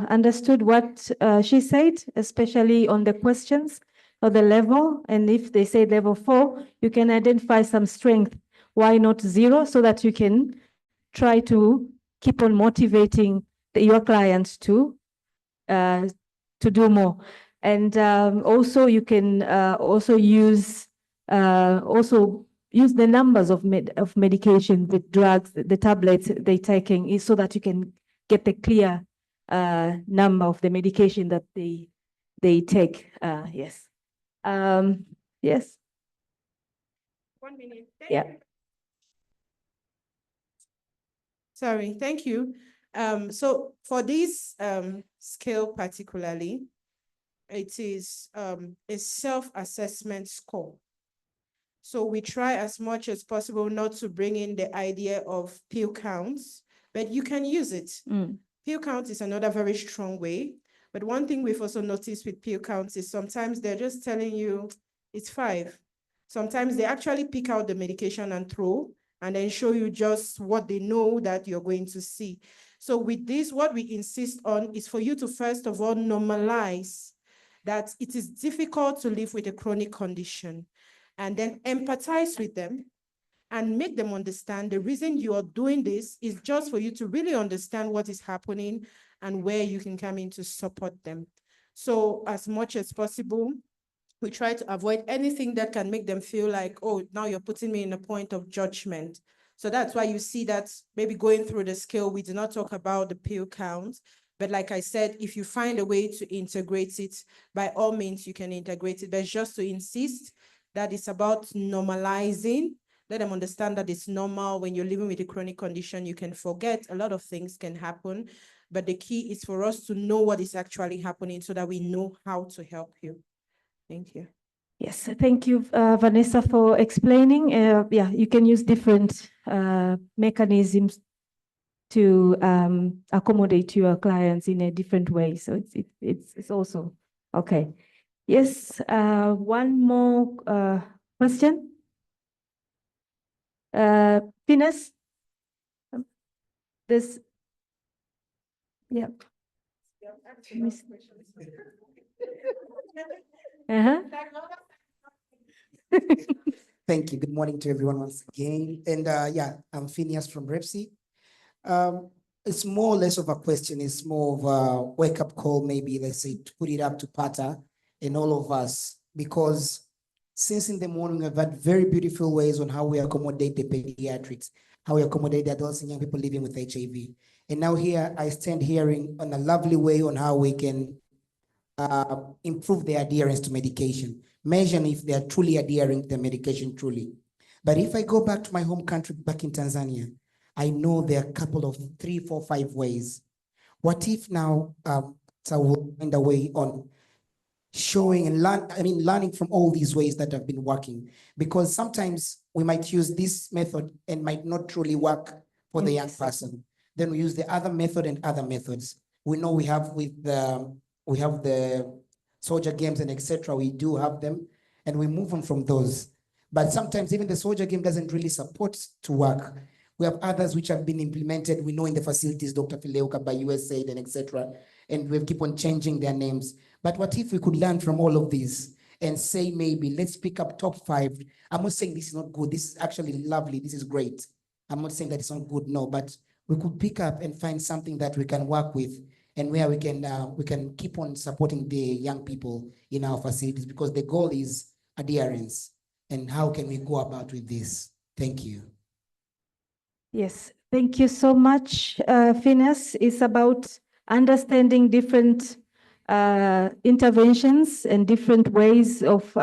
understood what she said, especially on the questions or the level. And if they say level 4, you can identify some strength. Why not 0? So that you can try to keep on motivating your clients to do more. And also you can also use the numbers of medication, the drugs, the tablets they're taking, so that you can get the clear number of the medication that they take. Yes. Yes. 1 minute. Yeah. Sorry, thank you. So for this scale particularly, it is a self-assessment score. So we try as much as possible not to bring in the idea of pill counts, but you can use it. Pill count is another very strong way. But one thing we've also noticed with pill counts is sometimes they're just telling you it's 5. Sometimes they actually pick out the medication and throw, and then show you just what they know that you're going to see. So with this, what we insist on is for you to first of all normalize that it is difficult to live with a chronic condition, and then empathize with them and make them understand the reason you are doing this is just for you to really understand what is happening and where you can come in to support them. So as much as possible, we try to avoid anything that can make them feel like, oh, now you're putting me in a point of judgment. So that's why you see that maybe going through the scale, we do not talk about the pill count. But like I said, if you find a way to integrate it, by all means, you can integrate it. But just to insist that it's about normalizing. Let them understand that it's normal when you're living with a chronic condition, you can forget, a lot of things can happen. But the key is for us to know what is actually happening so that we know how to help you. Thank you. Yes, thank you, Vanessa, for explaining. Yeah, you can use different mechanisms to accommodate your clients in a different way. So it's also okay. Yes, one more question. Finas, this, yeah. Uh-huh. Thank you. Good morning to everyone once again. And yeah, I'm Phineas from Repsi. It's more or less of a question. It's more of a wake-up call, maybe, let's say, to put it up to Pata and all of us, because since in the morning, we've had very beautiful ways on how we accommodate the pediatrics, how we accommodate the adults and young people living with HIV. And now here, I stand hearing on a lovely way on how we can improve their adherence to medication, measure if they are truly adhering to the medication truly. But if I go back to my home country, back in Tanzania, I know there are a couple of 3, 4, 5 ways. What if now so we'll find a way on showing and learning from all these ways that have been working, because sometimes we might use this method and might not truly work for the young person. Then we use the other method and other methods. We know we have the soldier games and etc. We do have them and we move on from those. But sometimes even the soldier game doesn't really support to work. We have others which have been implemented. We know in the facilities, Dr. Fileuka by USAID and etc. And we keep on changing their names. But what if we could learn from all of these and say, maybe let's pick up top 5. I'm not saying this is not good. This is actually lovely. This is great. I'm not saying that it's not good, no, but we could pick up and find something that we can work with and where we can keep on supporting the young people in our facilities, because the goal is adherence. And how can we go about with this? Thank you. Yes, thank you so much, Phineas. It's about understanding different interventions and different ways of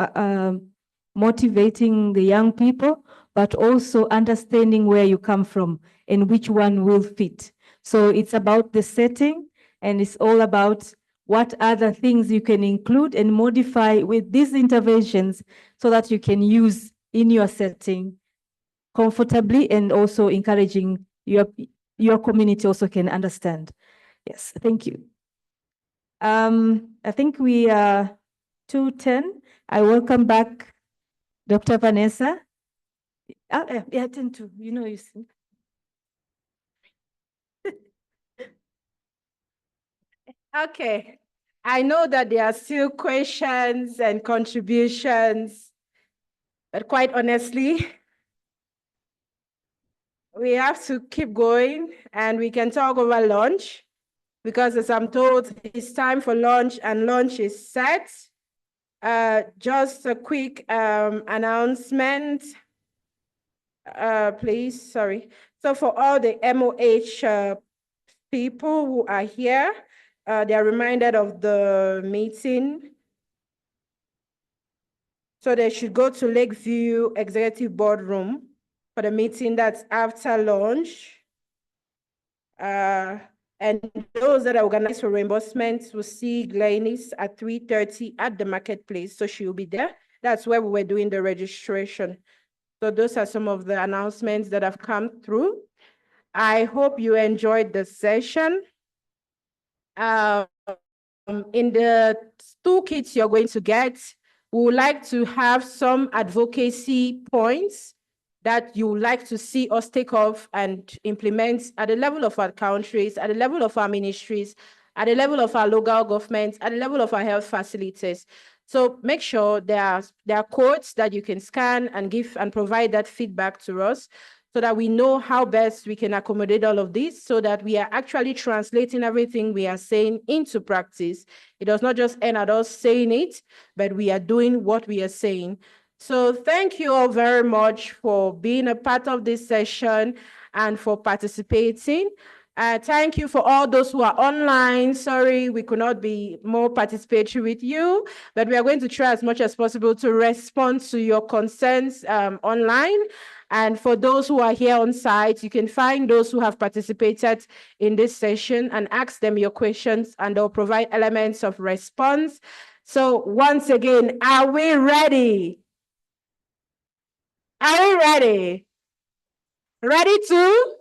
motivating the young people, but also understanding where you come from and which one will fit. So it's about the setting, and it's all about what other things you can include and modify with these interventions so that you can use in your setting comfortably, and also encouraging your community also can understand. Yes, thank you. I think we are 2:10. I welcome back Dr. Vanessa. Yeah, 10:02, you see. Okay. I know that there are still questions and contributions, but quite honestly, we have to keep going, and we can talk over lunch, because as I'm told, it's time for lunch and lunch is set. Just a quick announcement, please, sorry. So for all the MOH people who are here, they are reminded of the meeting. So they should go to Lakeview Executive Boardroom for the meeting that's after lunch. And those that are organized for reimbursements will see Glenys at 3:30 at the marketplace. So she will be there. That's where we were doing the registration. So those are some of the announcements that have come through. I hope you enjoyed the session. In the toolkits you're going to get, we would like to have some advocacy points that you would like to see us take off and implement at the level of our countries, at the level of our ministries, at the level of our local governments, at the level of our health facilities. So make sure there are codes that you can scan and give and provide that feedback to us, so that we know how best we can accommodate all of this, so that we are actually translating everything we are saying into practice. It does not just end at us saying it, but we are doing what we are saying. So thank you all very much for being a part of this session and for participating. Thank you for all those who are online. Sorry, we could not be more participatory with you, but we are going to try as much as possible to respond to your concerns online. And for those who are here on site, you can find those who have participated in this session and ask them your questions, and they'll provide elements of response. So once again, are we ready? Are we ready? Ready to?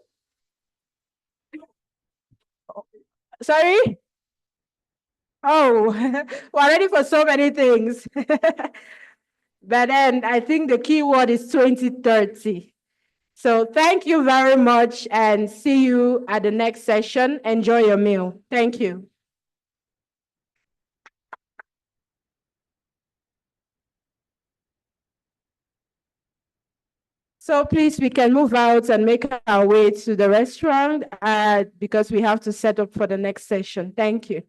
Sorry? Oh, we're ready for so many things. But then I think the key word is 2030. So thank you very much and see you at the next session. Enjoy your meal. Thank you. So please, we can move out and make our way to the restaurant because we have to set up for the next session. Thank you.